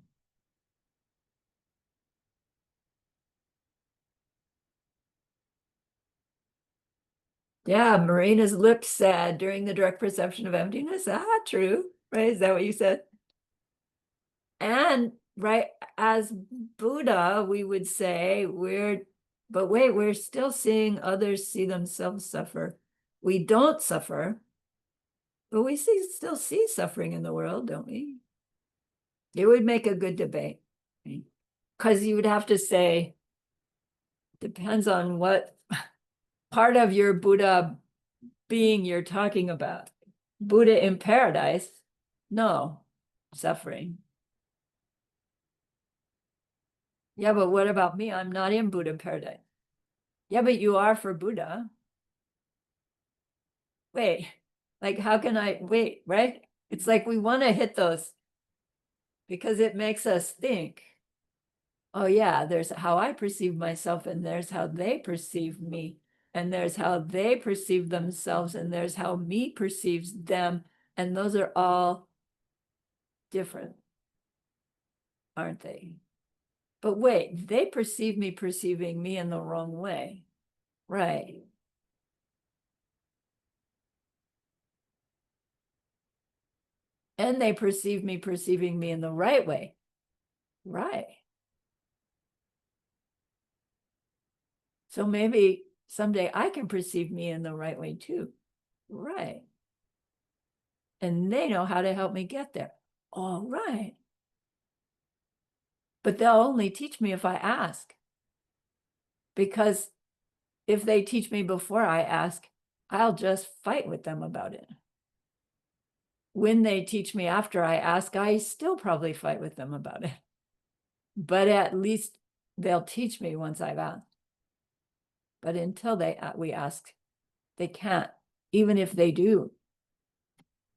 Yeah, Marina's looked sad during the direct perception of emptiness. Ah, true. Right? Is that what you said? And right, as Buddha, we would say but wait, we're still seeing others see themselves suffer. We don't suffer, but we still see suffering in the world, don't we? It would make a good debate. Because you would have to say, depends on what part of your Buddha being you're talking about. Buddha in paradise, no suffering. Yeah, but what about me? I'm not in Buddha paradise. Yeah, but you are for Buddha. Wait, like how can I wait, right? It's like we want to hit those because it makes us think, oh yeah, there's how I perceive myself and there's how they perceive me. And there's how they perceive themselves and there's how me perceives them. And those are all different, aren't they? But wait, they perceive me perceiving me in the wrong way. Right. And they perceive me perceiving me in the right way. Right. So maybe someday I can perceive me in the right way too. Right. And they know how to help me get there. All right. But they'll only teach me if I ask. Because if they teach me before I ask, I'll just fight with them about it. When they teach me after I ask, I still probably fight with them about it. But at least they'll teach me once I've asked. But until we ask, they can't. Even if they do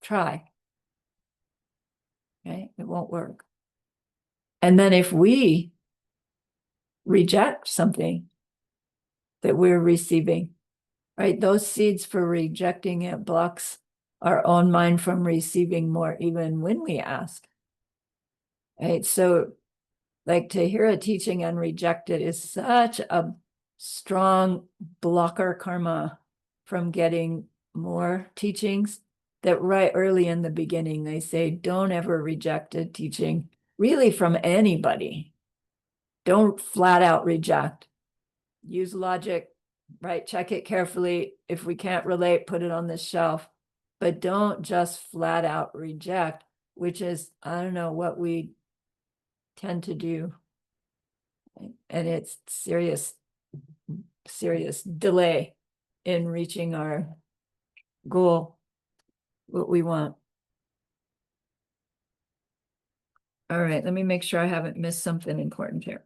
try, right? It won't work. And then if we reject something that we're receiving, right? Those seeds for rejecting it blocks our own mind from receiving more, even when we ask. Right? So, like to hear a teaching and reject it is such a strong blocker karma from getting more teachings that right early in the beginning, they say, don't ever reject a teaching, really from anybody. Don't flat out reject. Use logic, right? Check it carefully. If we can't relate, put it on the shelf. But don't just flat out reject, which is, I don't know, what we tend to do. And it's serious delay in reaching our goal, what we want. All right, let me make sure I haven't missed something important here.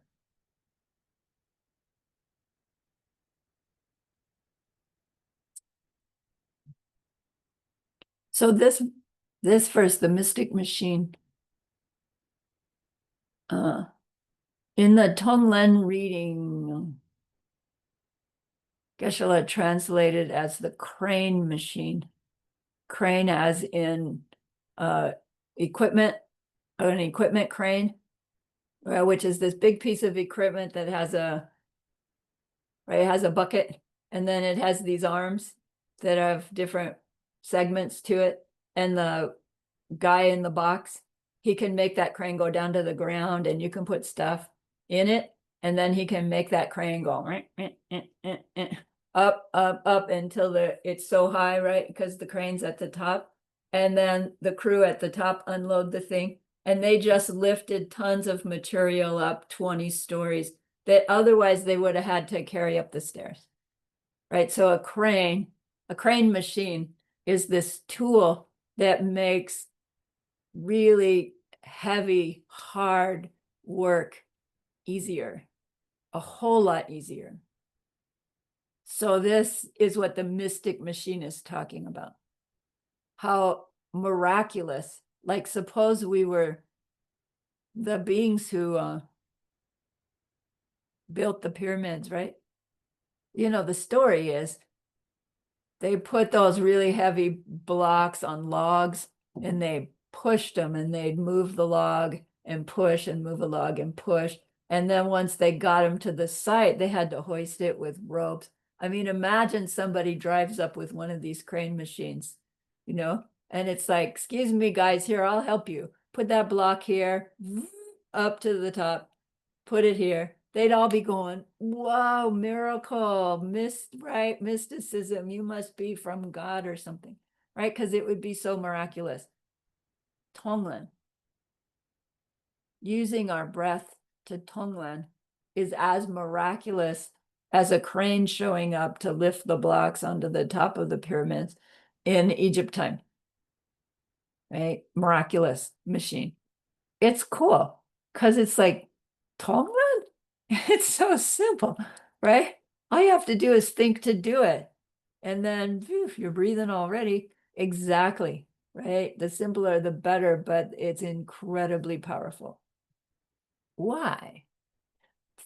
So this first, the mystic machine. In the TongLen reading, Geshe-la translated as the crane machine. Crane as in equipment, an equipment crane, which is this big piece of equipment that has right, it has a bucket, and then it has these arms that have different segments to it. And the guy in the box, he can make that crane go down to the ground and you can put stuff in it. And then he can make that crane go up until it's so high, right? Because the crane's at the top. And then the crew at the top unload the thing. And they just lifted tons of material up 20 stories that otherwise they would have had to carry up the stairs, right? So a crane machine is this tool that makes really heavy, hard work easier, a whole lot easier. So this is what the mystic machine is talking about. How miraculous, like suppose we were the beings who built the pyramids, right? You know, the story is they put those really heavy blocks on logs and they pushed them, and they'd move the log and push and move a log and push. And then once they got them to the site, they had to hoist it with ropes. I mean, imagine somebody drives up with one of these crane machines, you know, and it's like, excuse me, guys, here, I'll help you. Put that block here, up to the top, put it here. They'd all be going, whoa, miracle, right? Mysticism, you must be from God or something, right? Because it would be so miraculous. TongLen, using our breath to TongLen is as miraculous as a crane showing up to lift the blocks onto the top of the pyramids in Egypt time, right? Miraculous machine. It's cool because it's like, TongLen? It's so simple, right? All you have to do is think to do it. And then phew, you're breathing already. Exactly, right? The simpler, the better, but it's incredibly powerful. Why?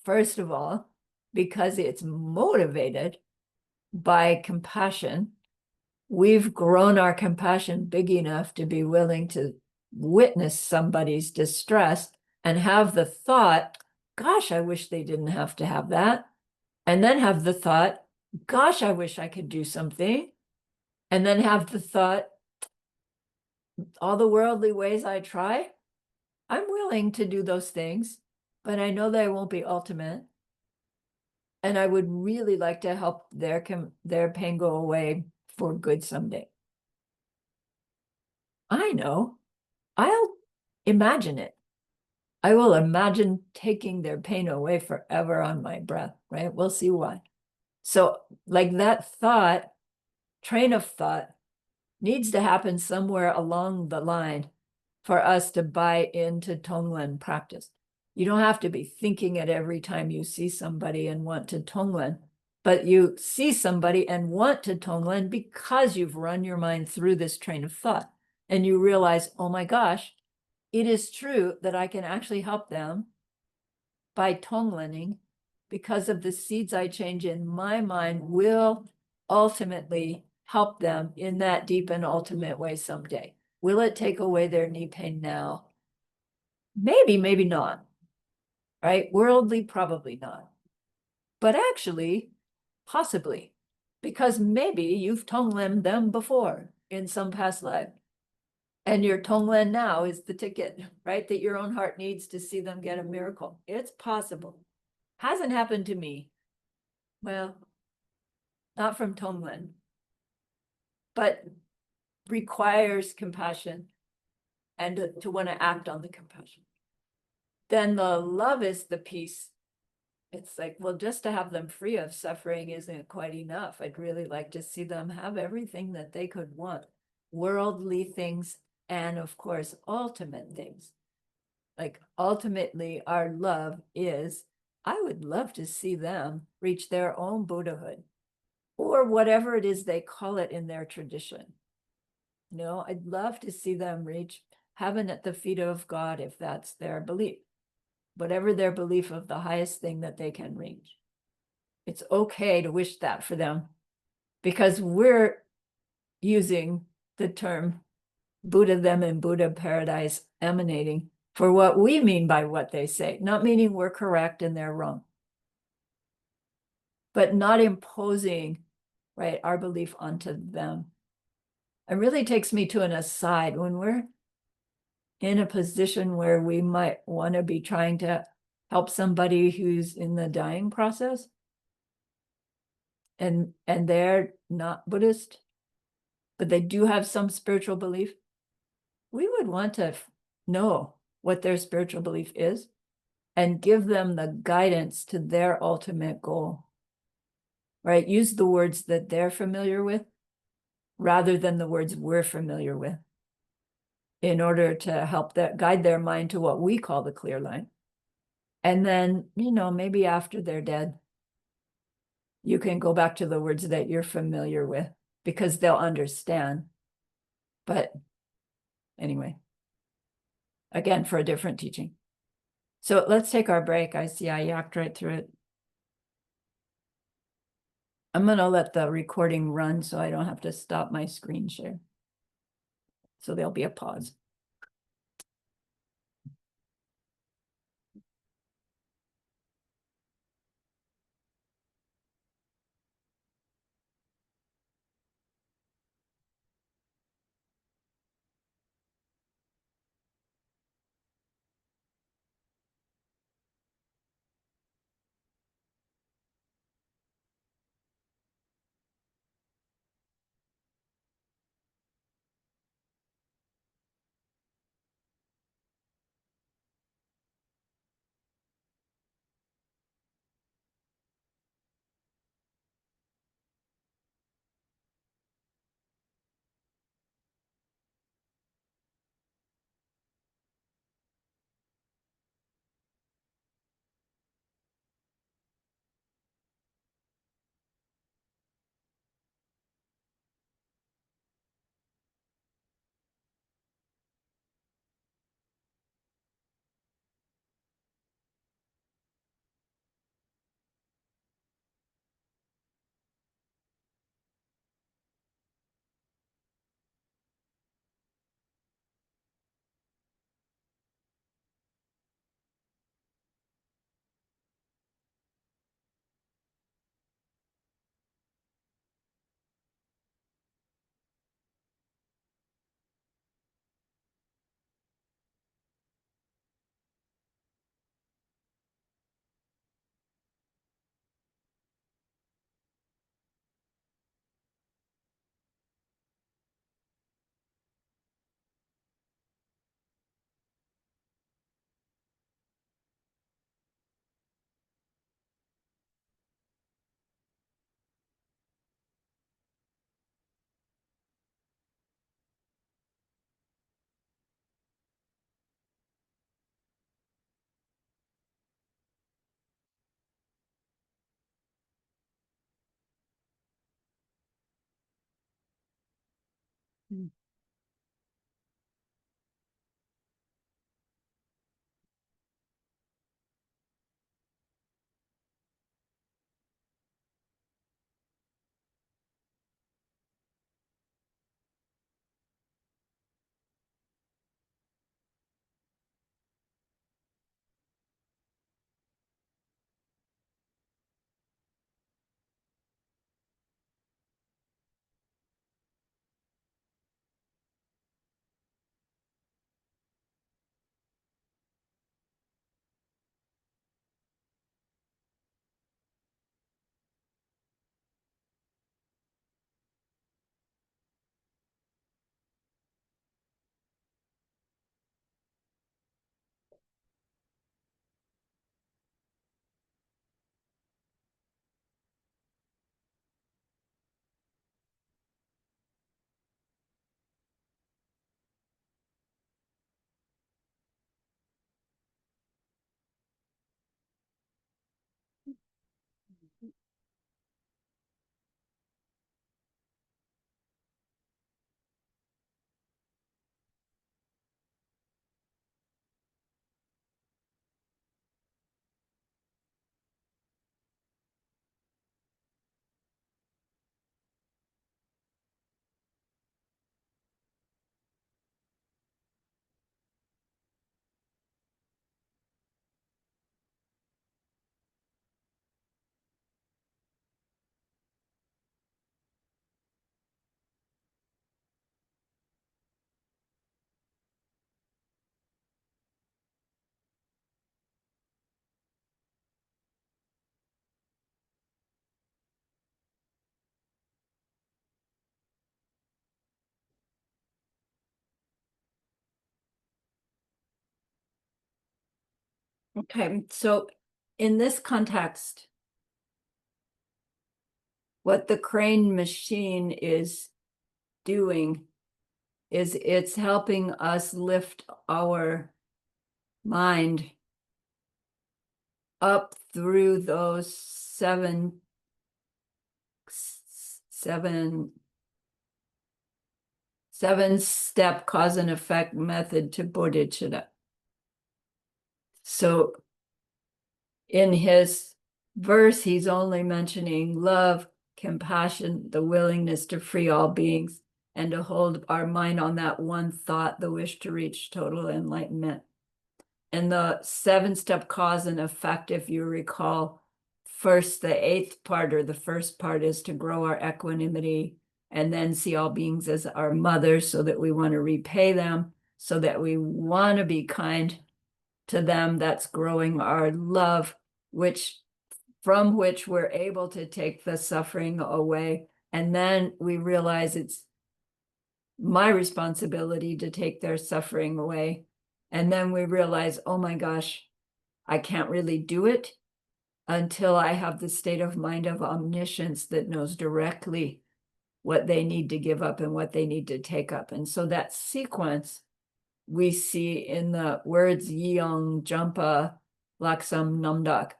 First of all, because it's motivated by compassion. We've grown our compassion big enough to be willing to witness somebody's distress and have the thought, gosh, I wish they didn't have to have that. And then have the thought, gosh, I wish I could do something. And then have the thought, all the worldly ways I try, I'm willing to do those things, but I know they won't be ultimate. And I would really like to help their pain go away for good someday. I know. I'll imagine it. I will imagine taking their pain away forever on my breath, right? We'll see why. So, like that thought, train of thought, needs to happen somewhere along the line for us to buy into TongLen practice. You don't have to be thinking it every time you see somebody and want to TongLen, but you see somebody and want to TongLen because you've run your mind through this train of thought and you realize, oh my gosh, it is true that I can actually help them by TongLening because of the seeds I change in my mind will ultimately help them in that deep and ultimate way someday. Will it take away their knee pain now? Maybe, maybe not, right? Worldly, probably not. But actually, possibly, because maybe you've TongLen them before in some past life. And your TongLen now is the ticket, right? That your own heart needs to see them get a miracle. It's possible. Hasn't happened to me. Well, not from TongLen, but requires compassion and to want to act on the compassion. Then the love is the piece. It's like, well, just to have them free of suffering isn't quite enough. I'd really like to see them have everything that they could want, worldly things, and of course, ultimate things. Like ultimately, our love is, I would love to see them reach their own Buddhahood or whatever it is they call it in their tradition. You know, I'd love to see them reach heaven at the feet of God if that's their belief, whatever their belief of the highest thing that they can reach. It's okay to wish that for them because we're using the term Buddha them and Buddha paradise emanating for what we mean by what they say, not meaning we're correct and they're wrong, but not imposing, right, our belief onto them. It really takes me to an aside when we're in a position where we might want to be trying to help somebody who's in the dying process and they're not Buddhist, but they do have some spiritual belief. We would want to know what their spiritual belief is and give them the guidance to their ultimate goal, right? Use the words that they're familiar with rather than the words we're familiar with in order to help that guide their mind to what we call the clear line. And then, you know, maybe after they're dead, you can go back to the words that you're familiar with because they'll understand. But anyway, again, for a different teaching. So let's take our break. I see I yacked right through it. I'm going to let the recording run so I don't have to stop my screen share. So there'll be a pause. Mm. Okay, so in this context, what the crane machine is doing is it's helping us lift our mind up through those seven step cause and effect method to bodhicitta. So in his verse, he's only mentioning love, compassion, the willingness to free all beings, and to hold our mind on that one thought, the wish to reach total enlightenment. And the 7-step cause and effect, if you recall, first, the 8th part or the first part is to grow our equanimity and then see all beings as our mothers so that we want to repay them, so that we want to be kind to them. That's growing our love, which from which we're able to take the suffering away. And then we realize it's my responsibility to take their suffering away. And then we realize, oh my gosh, I can't really do it until I have the state of mind of omniscience that knows directly what they need to give up and what they need to take up. And so that sequence we see in the words Yeong Jumpa Laksam Namdak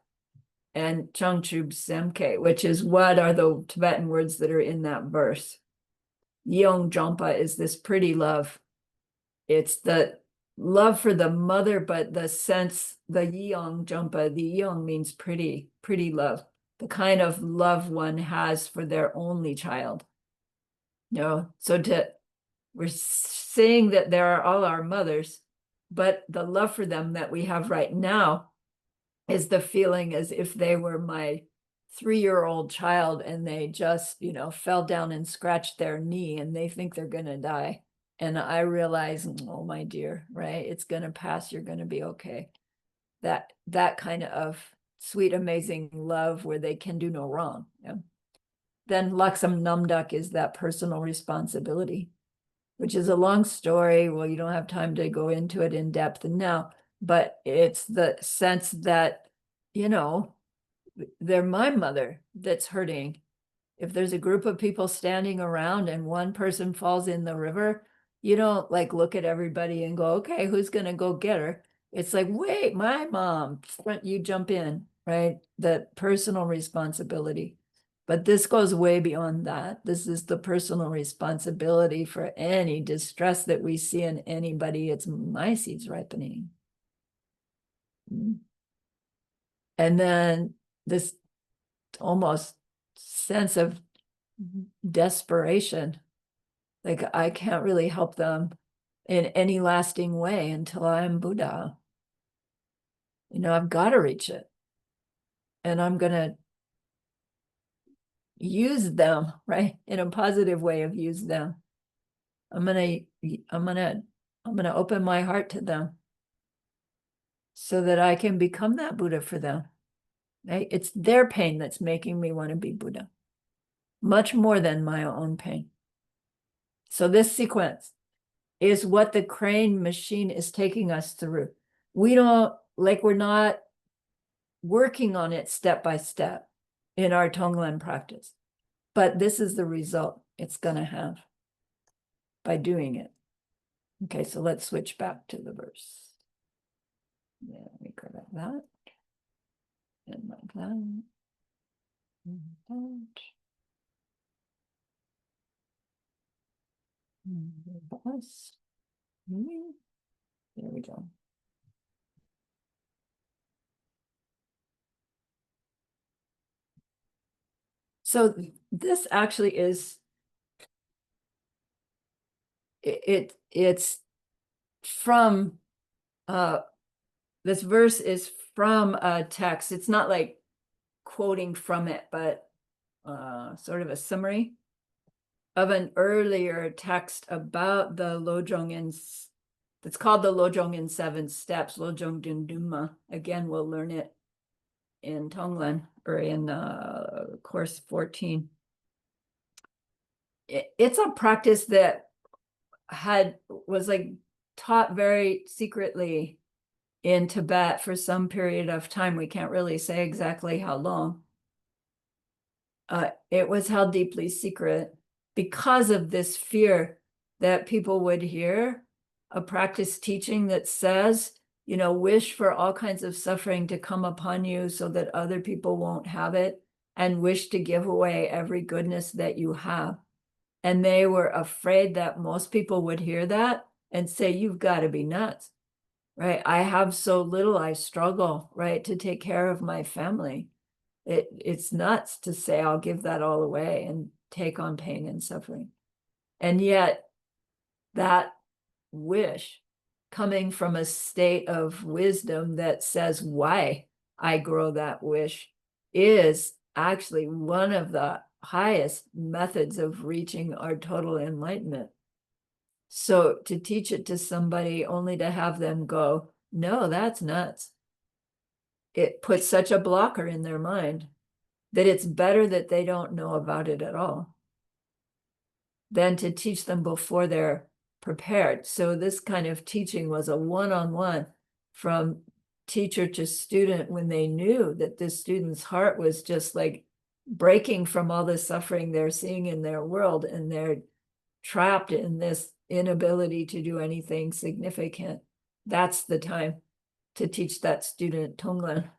and Changchub Semke, which is what are the Tibetan words that are in that verse. Yeong Jumpa is this pretty love. It's the love for the mother, but the sense, the Yeong Jumpa, the Yeong means pretty, pretty love, the kind of love one has for their only child. You know, so we're saying that there are all our mothers, but the love for them that we have right now is the feeling as if they were my 3-year-old child and they just, fell down and scratched their knee and they think they're going to die. And I realize, oh, my dear, right? It's going to pass. You're going to be okay. That kind of sweet, amazing love where they can do no wrong. Yeah. Then Laksam Namdak is that personal responsibility, which is a long story. Well, you don't have time to go into it in depth now, but it's the sense that, they're my mother that's hurting. If there's a group of people standing around and one person falls in the river, you don't like look at everybody and go, okay, who's going to go get her? It's like, wait, my mom, you jump in, right? That personal responsibility. But this goes way beyond that. This is the personal responsibility for any distress that we see in anybody. It's my seeds ripening. And then this almost sense of desperation. Like I can't really help them in any lasting way until I'm Buddha. I've got to reach it. And I'm going to use them, right? In a positive way of use them. I'm going to open my heart to them so that I can become that Buddha for them. Right? It's their pain that's making me want to be Buddha, much more than my own pain. So this sequence is what the crane machine is taking us through. We're not working on it step by step in our TongLen practice, but this is the result it's going to have by doing it. Okay, so let's switch back to the verse. Yeah, let me grab that. And like that. And that. And the bus. There we go. So this actually is it's from this verse is from a text. It's not like quoting from it, but sort of a summary of an earlier text about the Lojong that's called the Lojong in 7 steps, Lojong Dunduma. Again, we'll learn it in TongLen or in course 14. It's a practice that was like taught very secretly in Tibet for some period of time. We can't really say exactly how long. It was held deeply secret because of this fear that people would hear a practice teaching that says, wish for all kinds of suffering to come upon you so that other people won't have it, and wish to give away every goodness that you have. And they were afraid that most people would hear that and say, you've got to be nuts, right? I have so little, I struggle, right, to take care of my family. It's nuts to say I'll give that all away and take on pain and suffering. And yet that wish coming from a state of wisdom that says why I grow that wish is actually one of the highest methods of reaching our total enlightenment. So to teach it to somebody only to have them go, no, that's nuts. It puts such a blocker in their mind that it's better that they don't know about it at all than to teach them before they're prepared. So this kind of teaching was a one-on-one from teacher to student when they knew that the student's heart was just like breaking from all the suffering they're seeing in their world, and they're trapped in this inability to do anything significant. That's the time to teach that student TongLen.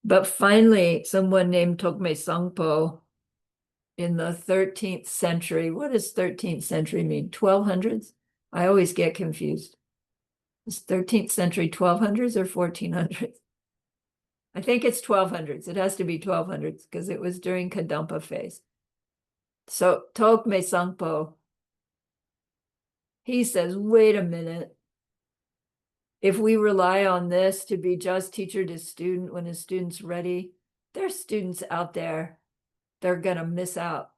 But finally, someone named Tokme Sangpo in the 13th century. What does 13th century mean? 1200s? I always get confused. Is 13th century 1200s or 1400s? I think it's 1200s. It has to be 1200s because it was during Kadampa phase. So Tokme Sangpo, he says, wait a minute. If we rely on this to be just teacher to student when a student's ready, there's students out there, they're going to miss out.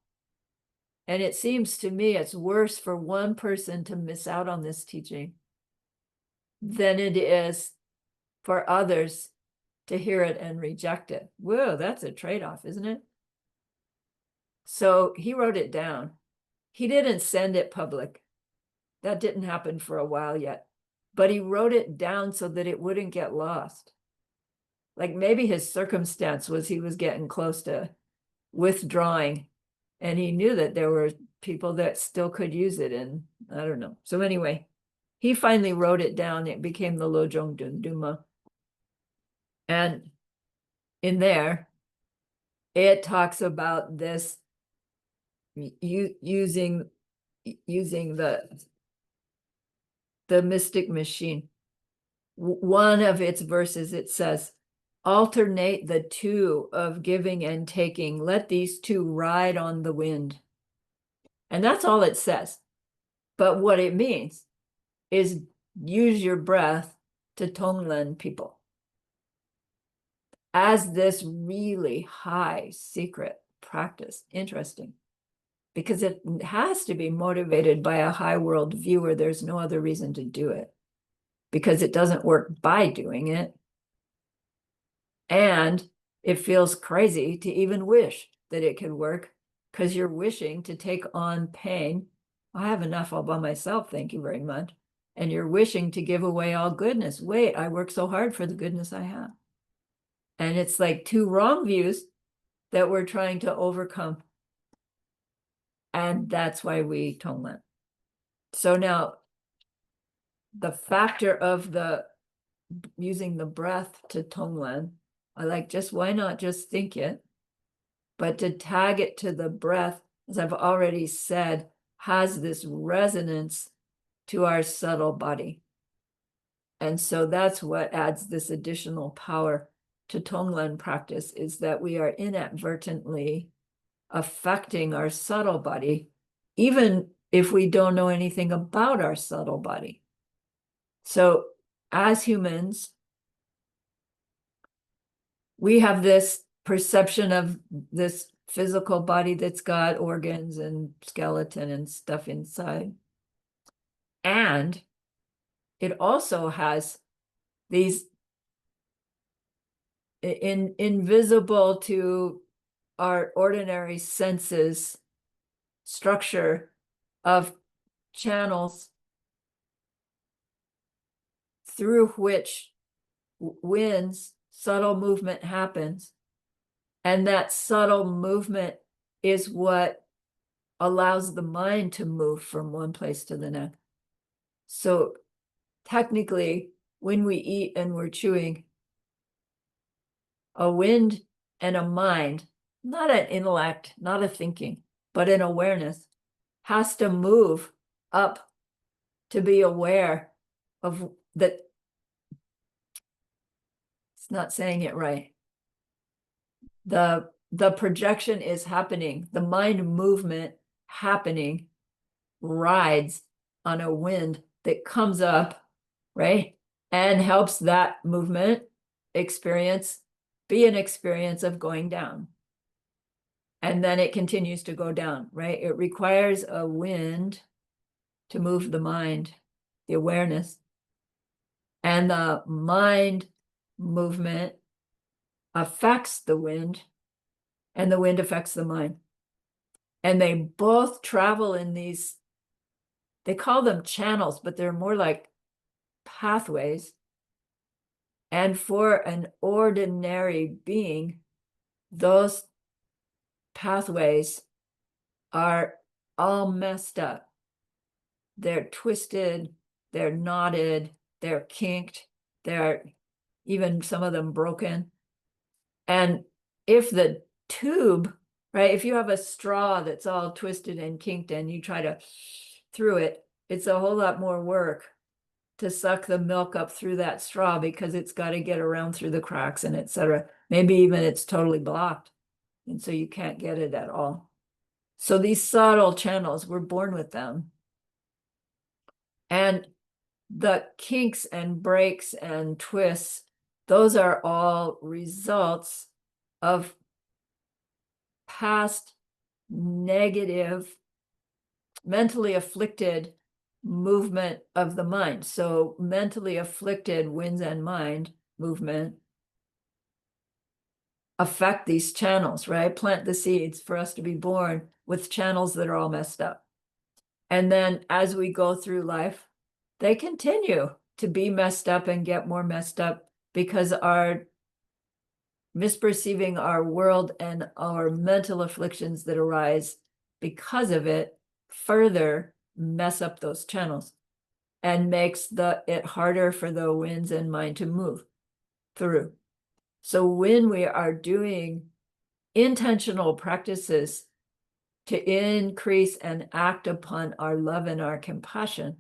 And it seems to me it's worse for one person to miss out on this teaching than it is for others to hear it and reject it. Whoa, that's a trade-off, isn't it? So he wrote it down. He didn't send it public. That didn't happen for a while yet. But he wrote it down so that it wouldn't get lost. Like maybe his circumstance was he was getting close to withdrawing, and he knew that there were people that still could use it, and I don't know. So anyway, he finally wrote it down. It became the Lojong Dunduma. And in there, it talks about this using the mystic machine. One of its verses, it says, alternate the two of giving and taking. Let these two ride on the wind. And that's all it says. But what it means is use your breath to TongLen people as this really high secret practice. Interesting. Because it has to be motivated by a high world viewer. There's no other reason to do it. Because it doesn't work by doing it. And it feels crazy to even wish that it could work because you're wishing to take on pain. I have enough all by myself, thank you very much. And you're wishing to give away all goodness. Wait, I work so hard for the goodness I have. And it's like two wrong views that we're trying to overcome. And that's why we TongLen. So now the factor of the using the breath to TongLen, I like just why not just think it, but to tag it to the breath, as I've already said, has this resonance to our subtle body. And so that's what adds this additional power to TongLen practice, is that we are inadvertently affecting our subtle body, even if we don't know anything about our subtle body. So as humans, we have this perception of this physical body that's got organs and skeleton and stuff inside. And it also has these invisible to our ordinary senses structure of channels through which winds, subtle movement happens. And that subtle movement is what allows the mind to move from one place to the next. So technically, when we eat and we're chewing, a wind and a mind, not an intellect, not a thinking, but an awareness, has to move up to be aware of that. It's not saying it right. The projection is happening, the mind movement happening rides on a wind that comes up, right? And helps that movement experience be an experience of going down. And then it continues to go down, right? It requires a wind to move the mind, the awareness. And the mind movement affects the wind, and the wind affects the mind. And they both travel in these, they call them channels, but they're more like pathways. And for an ordinary being, those pathways are all messed up. They're twisted, they're knotted, they're kinked, they're even some of them broken. And if the tube, right, if you have a straw that's all twisted and kinked and you try to through it, it's a whole lot more work to suck the milk up through that straw because it's got to get around through the cracks and etc. Maybe even it's totally blocked. And so you can't get it at all. So these subtle channels, we're born with them. And the kinks and breaks and twists, those are all results of past negative, mentally afflicted movement of the mind. So mentally afflicted winds and mind movement affect these channels, right? Plant the seeds for us to be born with channels that are all messed up. And then as we go through life, they continue to be messed up and get more messed up because our misperceiving our world and our mental afflictions that arise because of it further mess up those channels and makes it harder for the winds and mind to move through. So when we are doing intentional practices to increase and act upon our love and our compassion,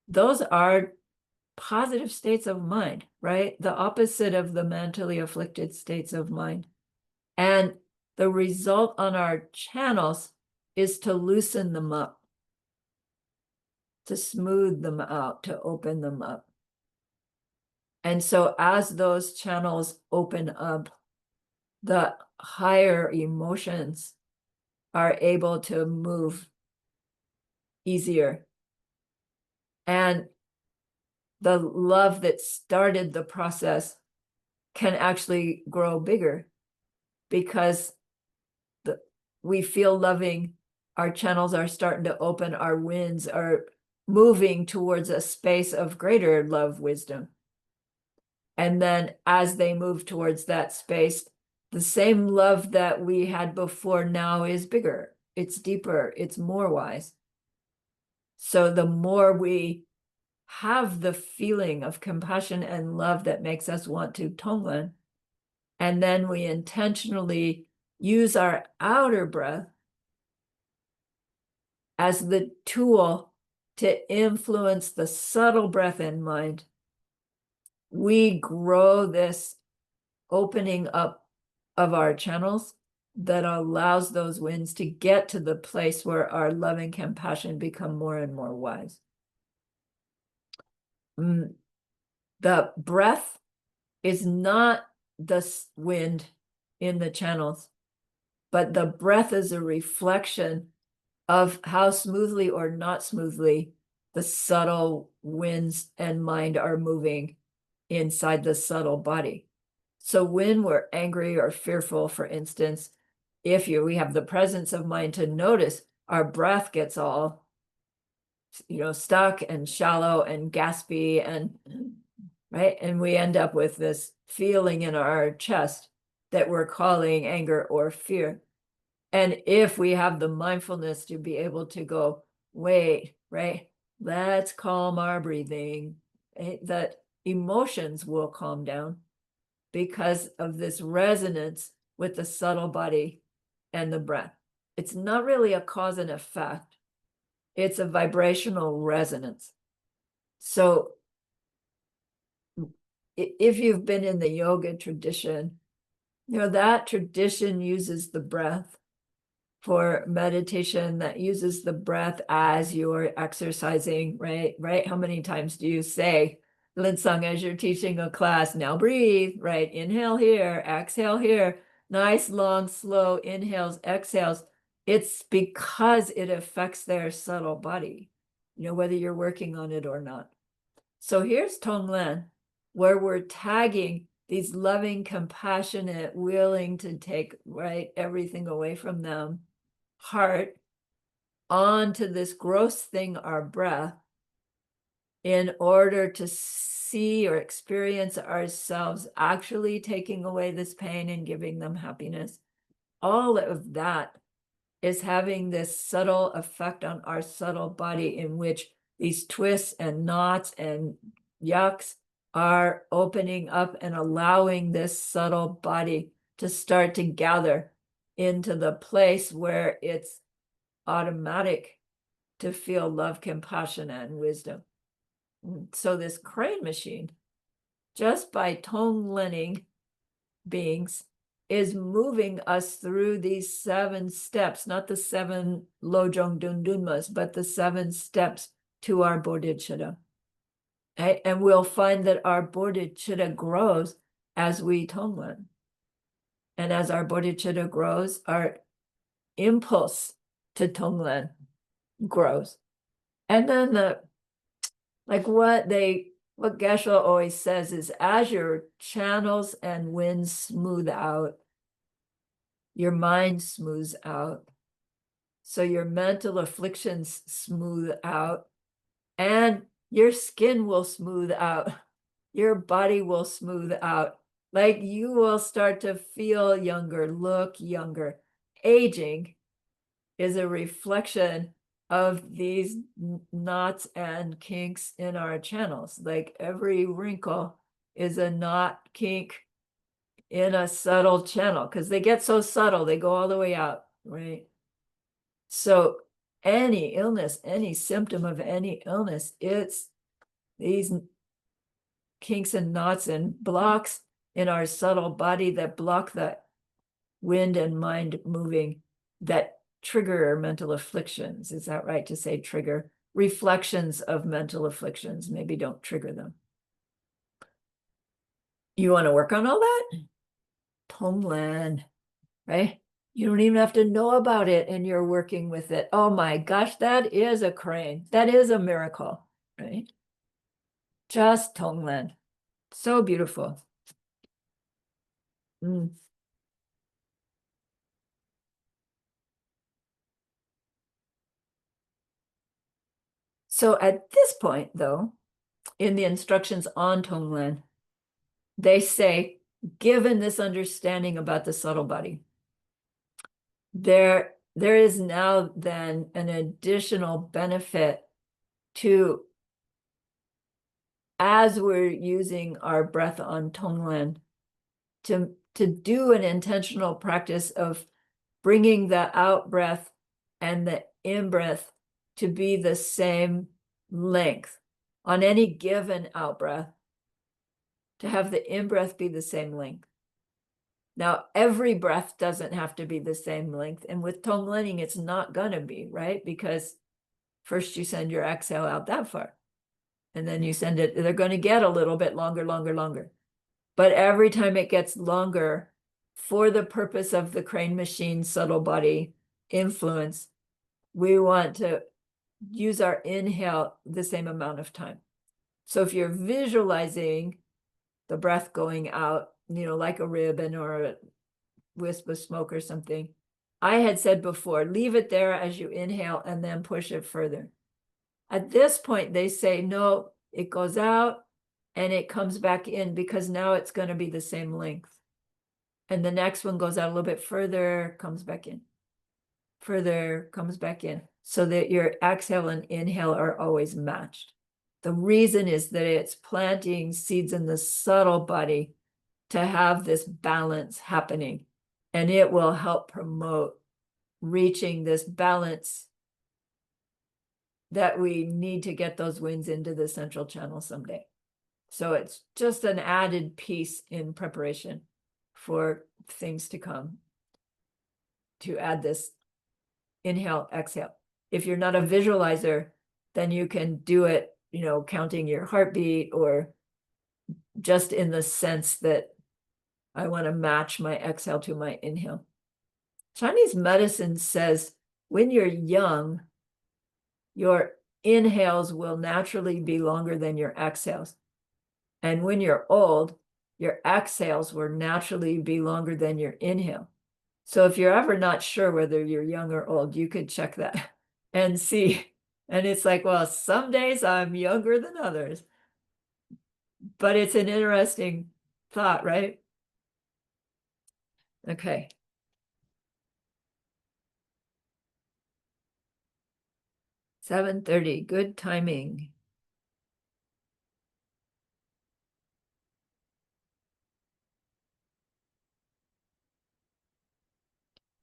those are positive states of mind, right? The opposite of the mentally afflicted states of mind. And the result on our channels is to loosen them up, to smooth them out, to open them up. And so as those channels open up, the higher emotions are able to move easier. And the love that started the process can actually grow bigger because we feel loving, our channels are starting to open, our winds are moving towards a space of greater love, wisdom. And then as they move towards that space, the same love that we had before now is bigger, it's deeper, it's more wise. So the more we have the feeling of compassion and love that makes us want to TongLen, and then we intentionally use our outer breath as the tool to influence the subtle breath and mind, we grow this opening up of our channels that allows those winds to get to the place where our love and compassion become more and more wise. The breath is not the wind in the channels, but the breath is a reflection of how smoothly or not smoothly the subtle winds and mind are moving inside the subtle body. So when we're angry or fearful, for instance, we have the presence of mind to notice, our breath gets all, stuck and shallow and gaspy and right. And we end up with this feeling in our chest that we're calling anger or fear. And if we have the mindfulness to be able to go, wait, right, let's calm our breathing, that emotions will calm down because of this resonance with the subtle body and the breath. It's not really a cause and effect. It's a vibrational resonance. So if you've been in the yoga tradition, that tradition uses the breath for meditation, that uses the breath as you're exercising, right? Right? How many times do you say, Linsung, as you're teaching a class, now breathe, right? Inhale here, exhale here, nice, long, slow inhales, exhales. It's because it affects their subtle body, whether you're working on it or not. So here's TongLen, where we're tagging these loving, compassionate, willing to take, right, everything away from them, heart, onto this gross thing, our breath, in order to see or experience ourselves actually taking away this pain and giving them happiness. All of that is having this subtle effect on our subtle body, in which these twists and knots and yucks are opening up and allowing this subtle body to start to gather into the place where it's automatic to feel love, compassion, and wisdom. So this crane machine, just by TongLening beings, is moving us through these 7 steps, not the 7 Lojong Dundunmas, but the 7 steps to our bodhicitta. Okay? And we'll find that our bodhicitta grows as we TongLen. And as our bodhicitta grows, our impulse to TongLen grows. And then what Geshe always says is, as your channels and winds smooth out, your mind smooths out. So your mental afflictions smooth out, and your skin will smooth out. Your body will smooth out. Like you will start to feel younger, look younger. Aging is a reflection of these knots and kinks in our channels. Like every wrinkle is a knot, kink in a subtle channel because they get so subtle, they go all the way out, right? So any illness, any symptom of any illness, it's these kinks and knots and blocks in our subtle body that block the wind and mind moving that trigger mental afflictions. Is that right to say trigger? Reflections of mental afflictions, maybe don't trigger them. You want to work on all that? TongLen, right? You don't even have to know about it and you're working with it. Oh my gosh, that is a crane. That is a miracle, right? Just TongLen. So beautiful. Mm. So at this point, though, in the instructions on TongLen, they say, given this understanding about the subtle body, there is now then an additional benefit to, as we're using our breath on TongLen, to do an intentional practice of bringing the out breath and the in breath to be the same length on any given out breath, to have the in breath be the same length. Now, every breath doesn't have to be the same length. And with TongLening, it's not going to be, right? Because first you send your exhale out that far, and then you send it, they're going to get a little bit longer, longer, longer. But every time it gets longer, for the purpose of the crane machine subtle body influence, we want to use our inhale the same amount of time. So if you're visualizing the breath going out, like a ribbon or a wisp of smoke or something, I had said before, leave it there as you inhale and then push it further. At this point, they say, no, it goes out and it comes back in because now it's going to be the same length. And the next one goes out a little bit further, comes back in, further, comes back in, so that your exhale and inhale are always matched. The reason is that it's planting seeds in the subtle body to have this balance happening, and it will help promote reaching this balance that we need to get those winds into the central channel someday. So it's just an added piece in preparation for things to come, to add this inhale, exhale. If you're not a visualizer, then you can do it, counting your heartbeat, or just in the sense that I want to match my exhale to my inhale. Chinese medicine says when you're young, your inhales will naturally be longer than your exhales. And when you're old, your exhales will naturally be longer than your inhale. So if you're ever not sure whether you're young or old, you could check that and see. And it's like, well, some days I'm younger than others. But it's an interesting thought, right? Okay. 7:30, good timing.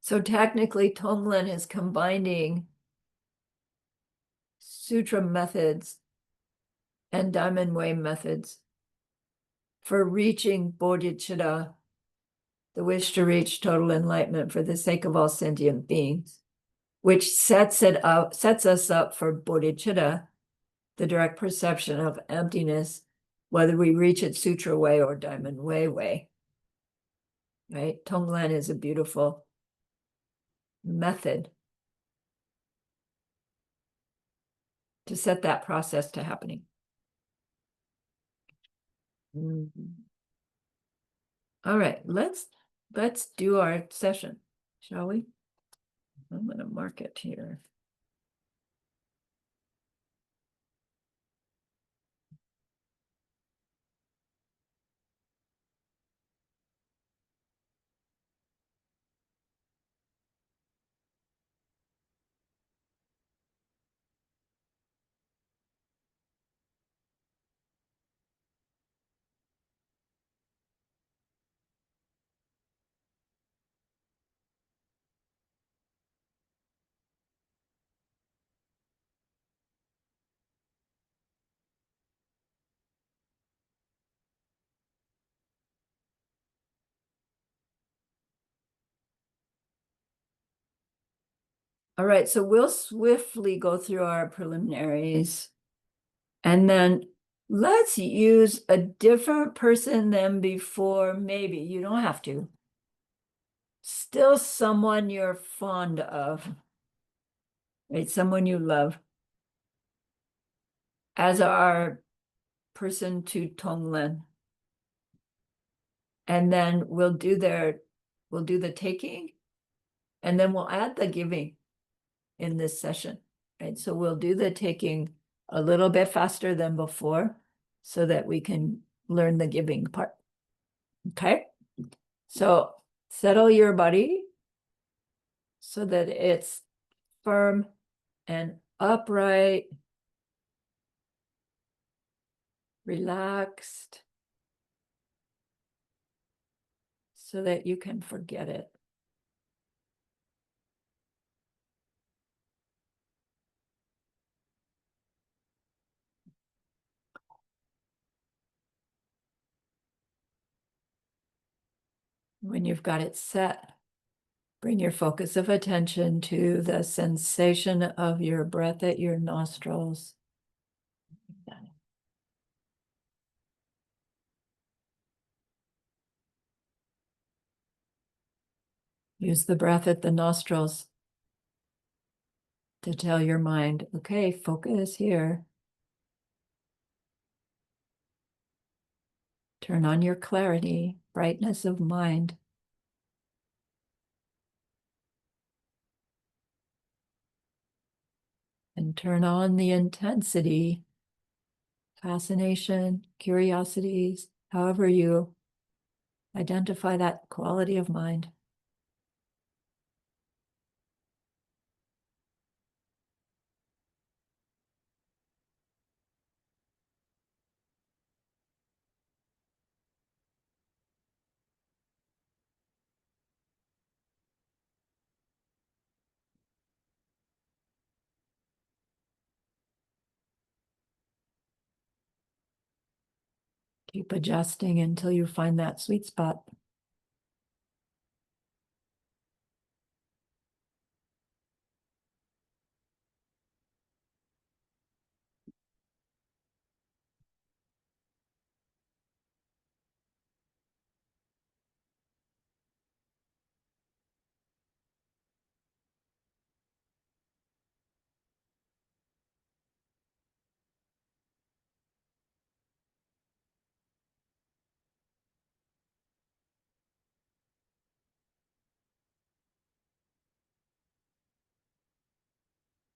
So technically, TongLen is combining sutra methods and diamond way methods for reaching bodhicitta, the wish to reach total enlightenment for the sake of all sentient beings, which sets us up for bodhicitta, the direct perception of emptiness, whether we reach it sutra way or diamond way, right? TongLen is a beautiful method to set that process to happening. Mm-hmm. All right, let's do our session, shall we? I'm going to mark it here. All right, so we'll swiftly go through our preliminaries. And then let's use a different person than before. Maybe you don't have to. Still someone you're fond of, right? Someone you love as our person to TongLen. And then we'll do the taking, and then we'll add the giving in this session, right? So we'll do the taking a little bit faster than before so that we can learn the giving part. Okay? So settle your body so that it's firm and upright, relaxed, so that you can forget it. When you've got it set, bring your focus of attention to the sensation of your breath at your nostrils. Use the breath at the nostrils to tell your mind, okay, focus here. Turn on your clarity, brightness of mind. And turn on the intensity, fascination, curiosities, however you identify that quality of mind. Keep adjusting until you find that sweet spot.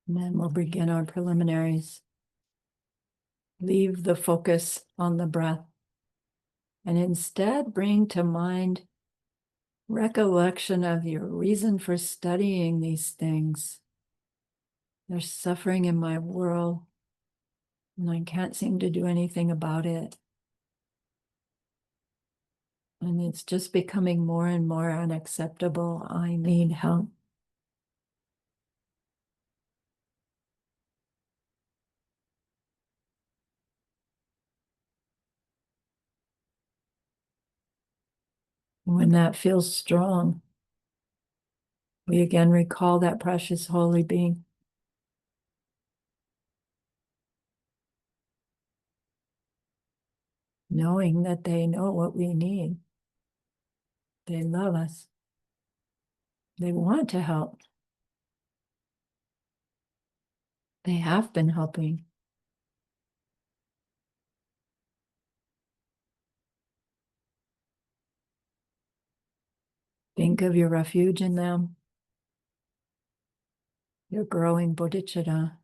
And then we'll begin our preliminaries. Leave the focus on the breath and instead bring to mind recollection of your reason for studying these things. There's suffering in my world, and I can't seem to do anything about it. And it's just becoming more and more unacceptable. I need help. When that feels strong, we again recall that precious holy being. Knowing that they know what we need. They love us. They want to help. They have been helping. Think of your refuge in them, your growing bodhicitta.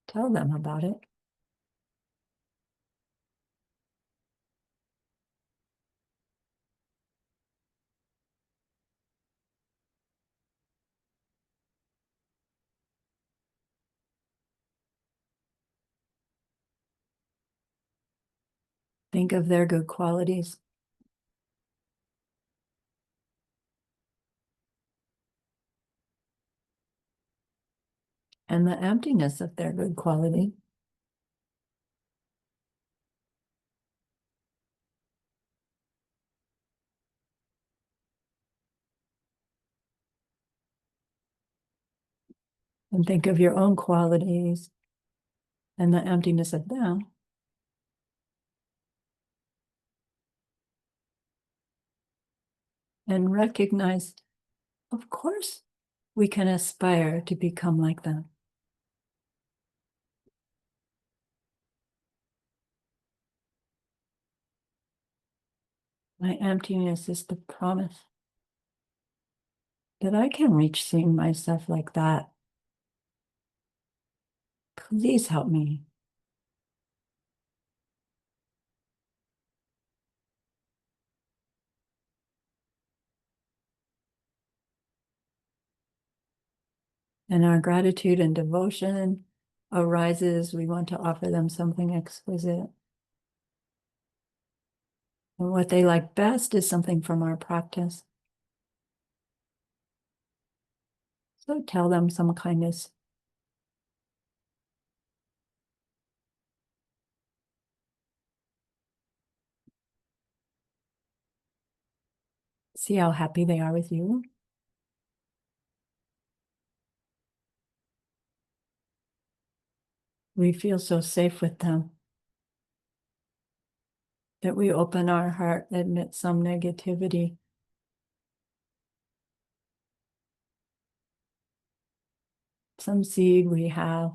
Tell them about it. Think of their good qualities and the emptiness of their good quality. And think of your own qualities and the emptiness of them. And recognize, of course, we can aspire to become like them. My emptiness is the promise that I can reach seeing myself like that. Please help me. And our gratitude and devotion arises. We want to offer them something exquisite. And what they like best is something from our practice. So tell them some kindness. See how happy they are with you. We feel so safe with them that we open our heart, admit some negativity. Some seed we have.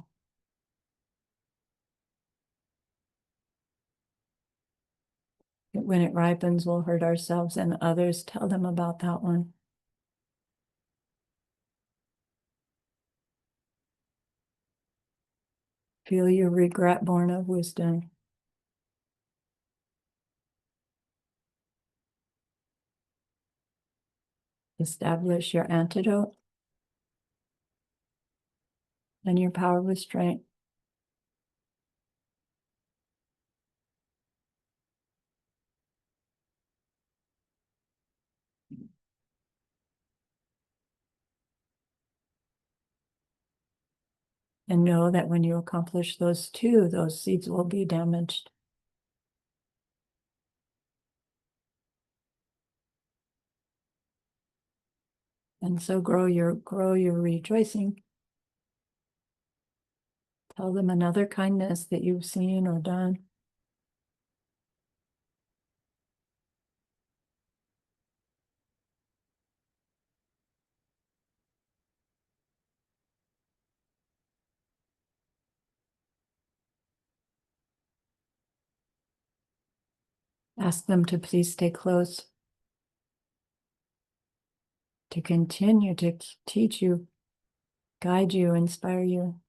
When it ripens, we'll hurt ourselves and others. Tell them about that one. Feel your regret born of wisdom. Establish your antidote and your power of restraint. And know that when you accomplish those two, those seeds will be damaged. And so grow your rejoicing. Tell them another kindness that you've seen or done. Ask them to please stay close, to continue to teach you, guide you, inspire you.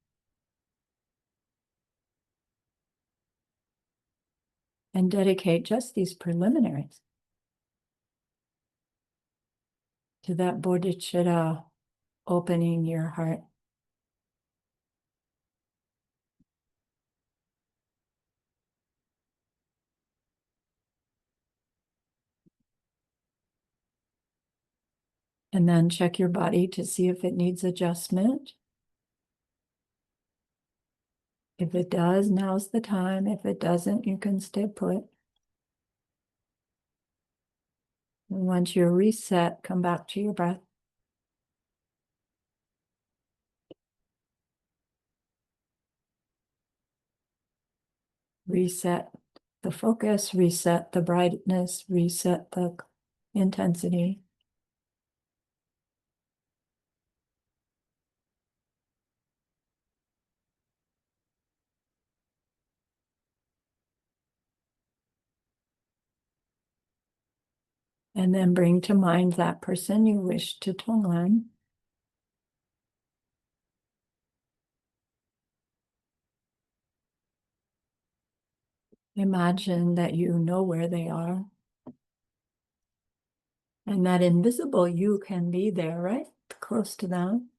And dedicate just these preliminaries to that bodhicitta, opening your heart. And then check your body to see if it needs adjustment. If it does, now's the time. If it doesn't, you can stay put. And once you're reset, come back to your breath. Reset the focus, reset the brightness, reset the intensity. And then bring to mind that person you wish to TongLen. Imagine that you know where they are. And that invisible you can be there, right? Close to them.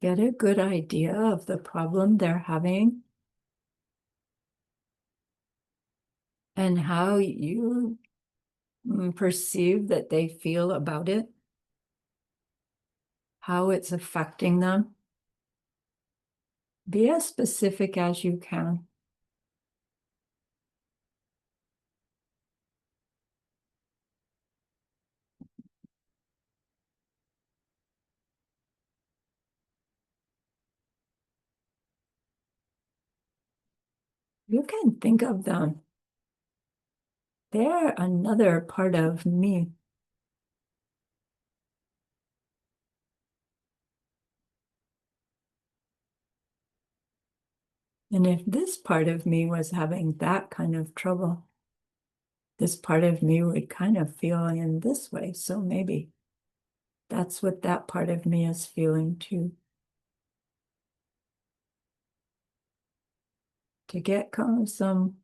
Get a good idea of the problem they're having and how you perceive that they feel about it, how it's affecting them. Be as specific as you can. You can think of them. They're another part of me. And if this part of me was having that kind of trouble, this part of me would kind of feel in this way. So maybe that's what that part of me is feeling too. To get kind of some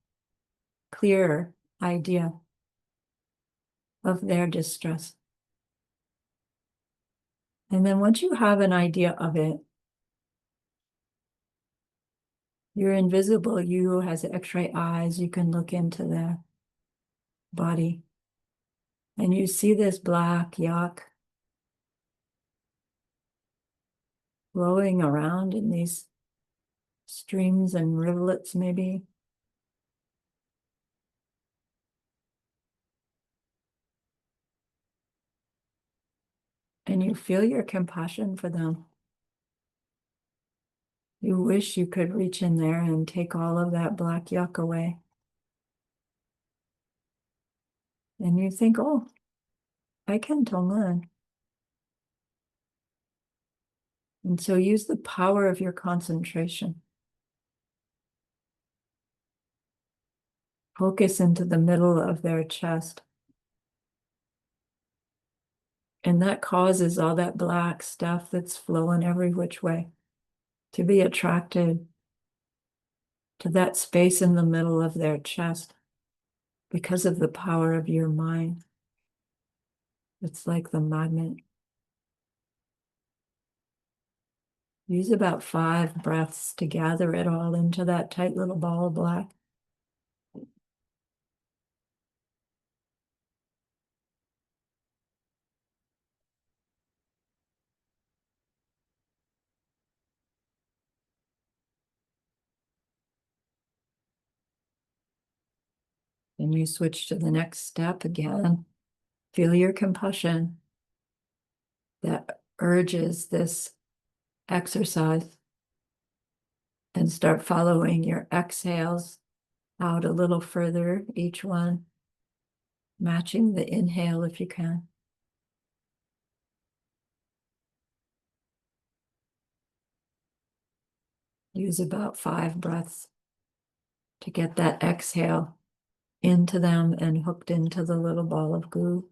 clearer idea of their distress. And then once you have an idea of it, your invisible you has X-ray eyes. You can look into their body and you see this black yak flowing around in these streams and rivulets maybe. And you feel your compassion for them. You wish you could reach in there and take all of that black yuck away. And you think, oh, I can TongLen. And so use the power of your concentration. Focus into the middle of their chest. And that causes all that black stuff that's flowing every which way to be attracted to that space in the middle of their chest because of the power of your mind. It's like the magnet. Use about 5 breaths to gather it all into that tight little ball of black. And you switch to the next step again. Feel your compassion that urges this exercise and start following your exhales out a little further, each one matching the inhale if you can. Use about 5 breaths to get that exhale into them and hooked into the little ball of goo.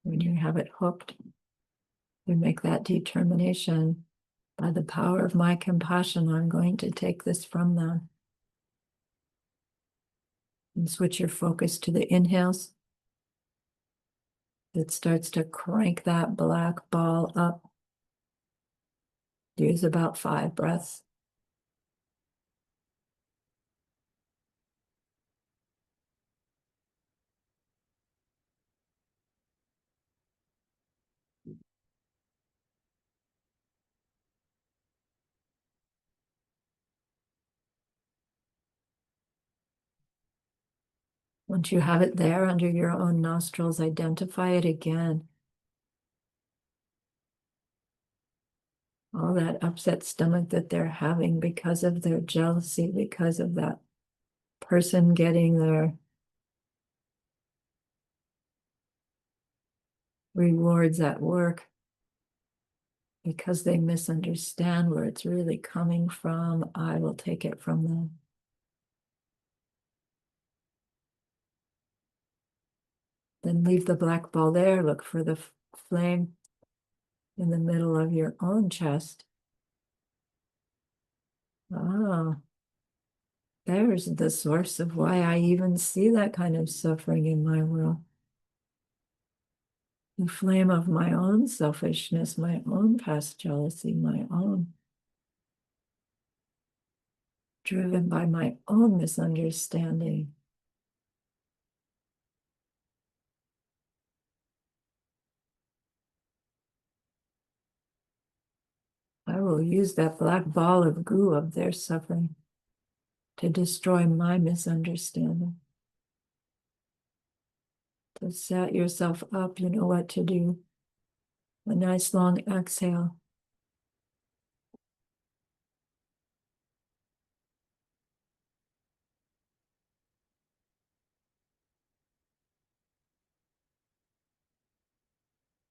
When you have it hooked, you make that determination. By the power of my compassion, I'm going to take this from them. And switch your focus to the inhales. It starts to crank that black ball up. Use about 5 breaths. Once you have it there under your own nostrils, identify it again. All that upset stomach that they're having because of their jealousy, because of that person getting their rewards at work, because they misunderstand where it's really coming from. I will take it from them. Then leave the black ball there. Look for the flame in the middle of your own chest. Ah, there's the source of why I even see that kind of suffering in my world. The flame of my own selfishness, my own past jealousy, my own, driven by my own misunderstanding. I will use that black ball of goo of their suffering to destroy my misunderstanding. To set yourself up, you know what to do. A nice long exhale.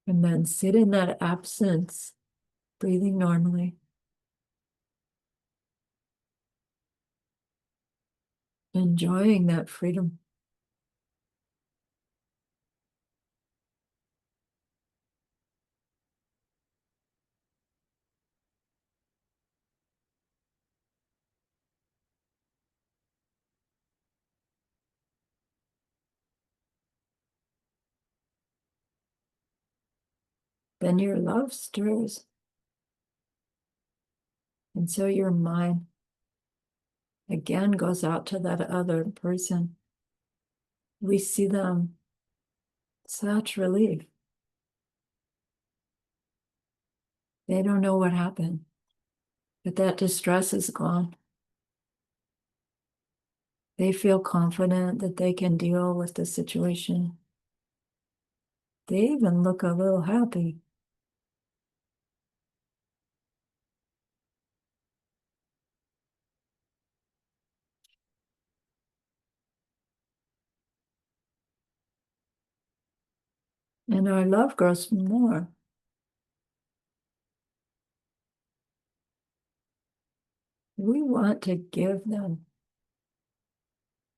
And then sit in that absence, breathing normally. Enjoying that freedom. Then your love stirs. And so your mind again goes out to that other person. We see them, such relief. They don't know what happened, but that distress is gone. They feel confident that they can deal with the situation. They even look a little happy. And our love grows more. We want to give them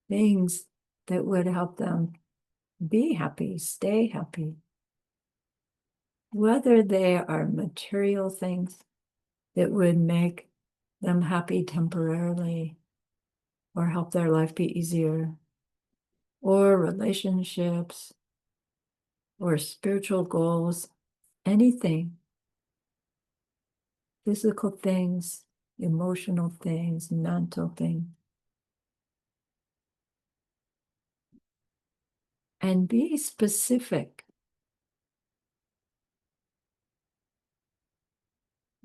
things that would help them be happy, stay happy. Whether they are material things that would make them happy temporarily or help their life be easier, or relationships, or spiritual goals, anything, physical things, emotional things, mental things. And be specific.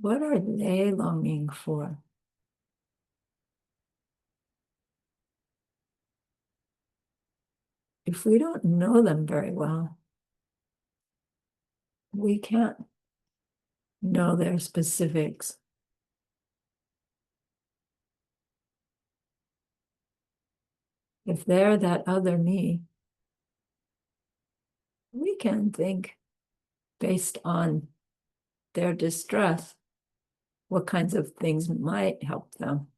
What are they longing for? If we don't know them very well, we can't know their specifics. If they're that other me, we can think based on their distress, what kinds of things might help them.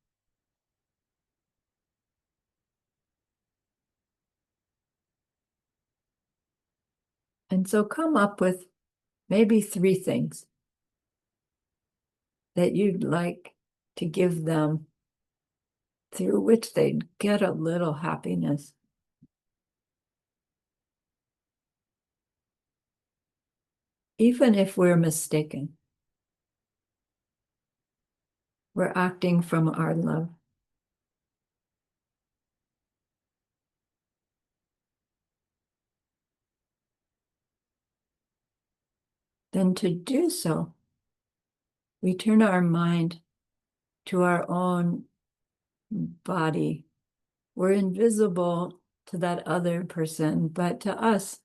And so come up with maybe 3 things that you'd like to give them through which they'd get a little happiness. Even if we're mistaken, we're acting from our love. Then to do so, we turn our mind to our own body. We're invisible to that other person, but to us,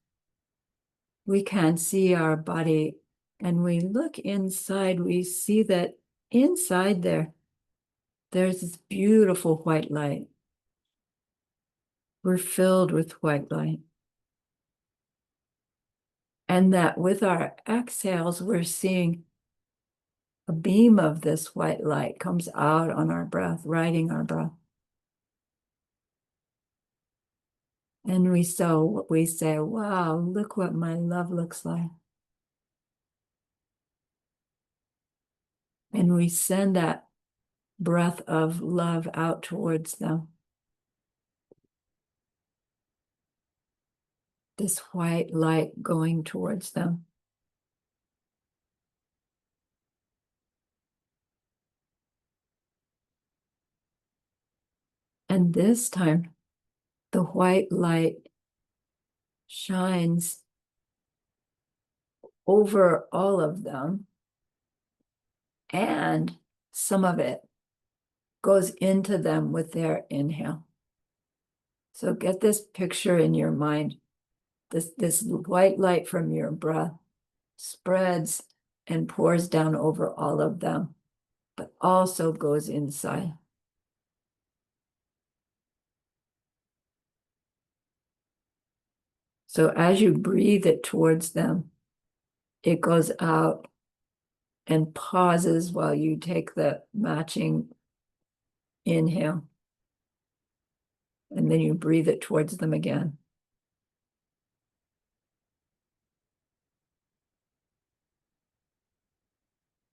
we can see our body. And we look inside, we see that inside there's this beautiful white light. We're filled with white light. And that with our exhales, we're seeing a beam of this white light comes out on our breath, riding our breath. And we say, wow, look what my love looks like. And we send that breath of love out towards them. This white light going towards them. And this time, the white light shines over all of them, and some of it goes into them with their inhale. So get this picture in your mind. This white light from your breath spreads and pours down over all of them, but also goes inside. So as you breathe it towards them, it goes out and pauses while you take the matching inhale. And then you breathe it towards them again.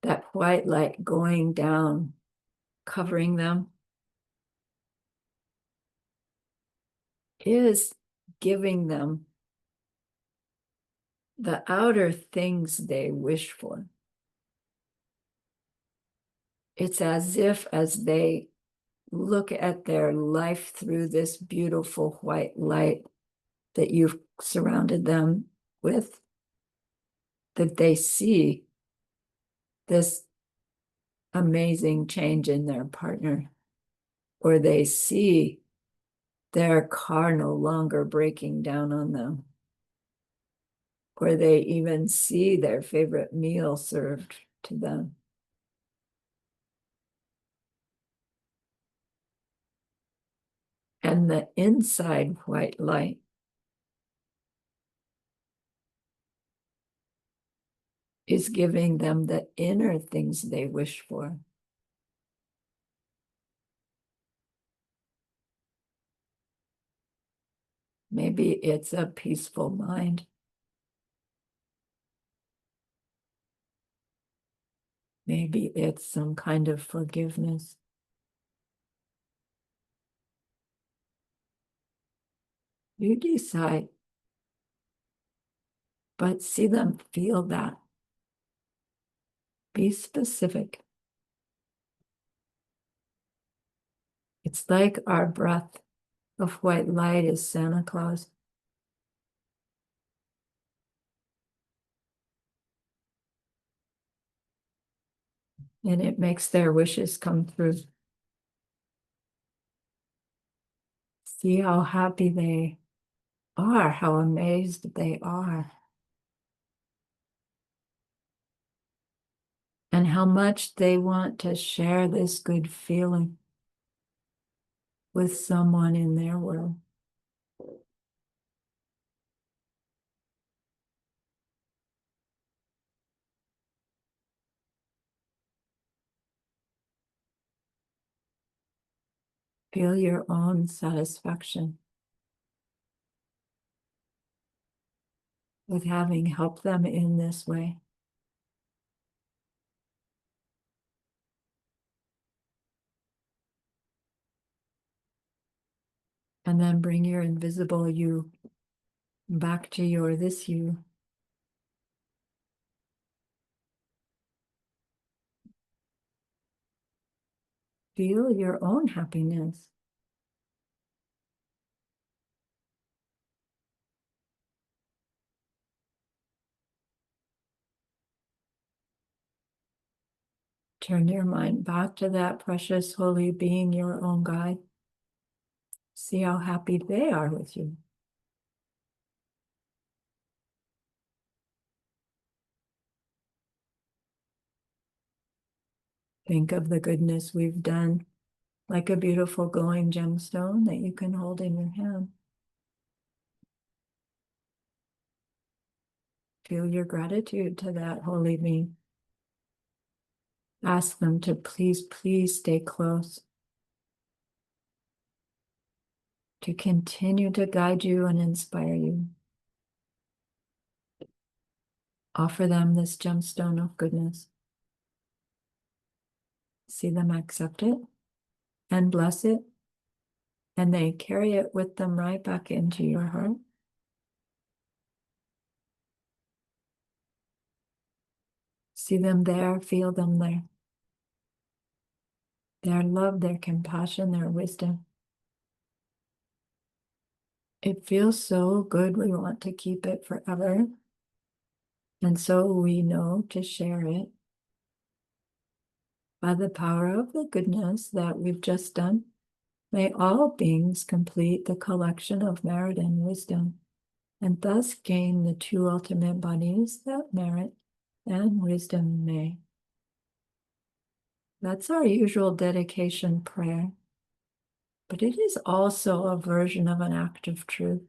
That white light going down, covering them, is giving them the outer things they wish for. It's as if as they look at their life through this beautiful white light that you've surrounded them with, that they see this amazing change in their partner, or they see their car no longer breaking down on them, or they even see their favorite meal served to them. And the inside white light is giving them the inner things they wish for. Maybe it's a peaceful mind. Maybe it's some kind of forgiveness. You decide, but see them feel that. Be specific. It's like our breath of white light is Santa Claus. And it makes their wishes come through. See how happy they are, how amazed they are, and how much they want to share this good feeling with someone in their world. Feel your own satisfaction with having helped them in this way. And then bring your invisible you back to your this you. Feel your own happiness. Turn your mind back to that precious holy being, your own guide. See how happy they are with you. Think of the goodness we've done, like a beautiful glowing gemstone that you can hold in your hand. Feel your gratitude to that holy being. Ask them to please, please stay close, to continue to guide you and inspire you. Offer them this gemstone of goodness. See them accept it and bless it, and they carry it with them right back into your heart. See them there, feel them there. Their love, their compassion, their wisdom. It feels so good, we want to keep it forever. And so we know to share it By the power of the goodness that we've just done, may all beings complete the collection of merit and wisdom, and thus gain the two ultimate bodies that merit and wisdom may. That's our usual dedication prayer, but it is also a version of an act of truth.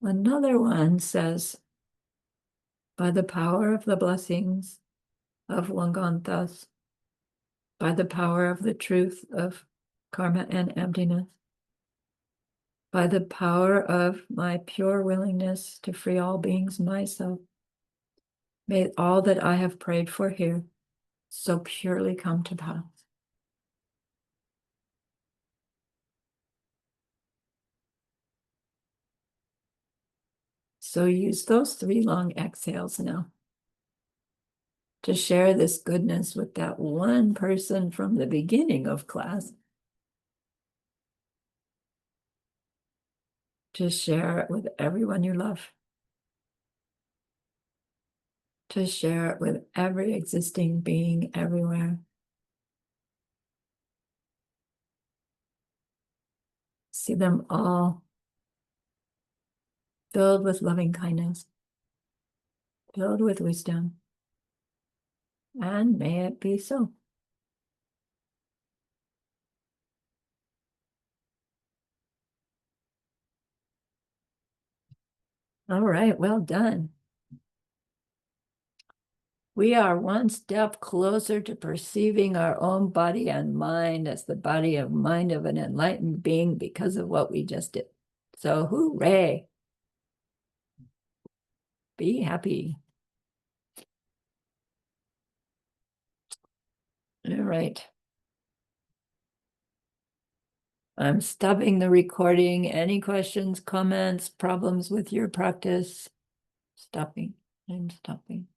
Another one says, by the power of the blessings of Wangan Thus, by the power of the truth of karma and emptiness, by the power of my pure willingness to free all beings myself, may all that I have prayed for here so purely come to pass. So use those 3 long exhales now to share this goodness with that one person from the beginning of class. To share it with everyone you love. To share it with every existing being everywhere. See them all filled with loving kindness, filled with wisdom, and may it be so. All right, well done. We are one step closer to perceiving our own body and mind as the body and mind of an enlightened being because of what we just did. So hooray. Be happy. All right. I'm stopping the recording. Any questions, comments, problems with your practice? Stopping. I'm stopping.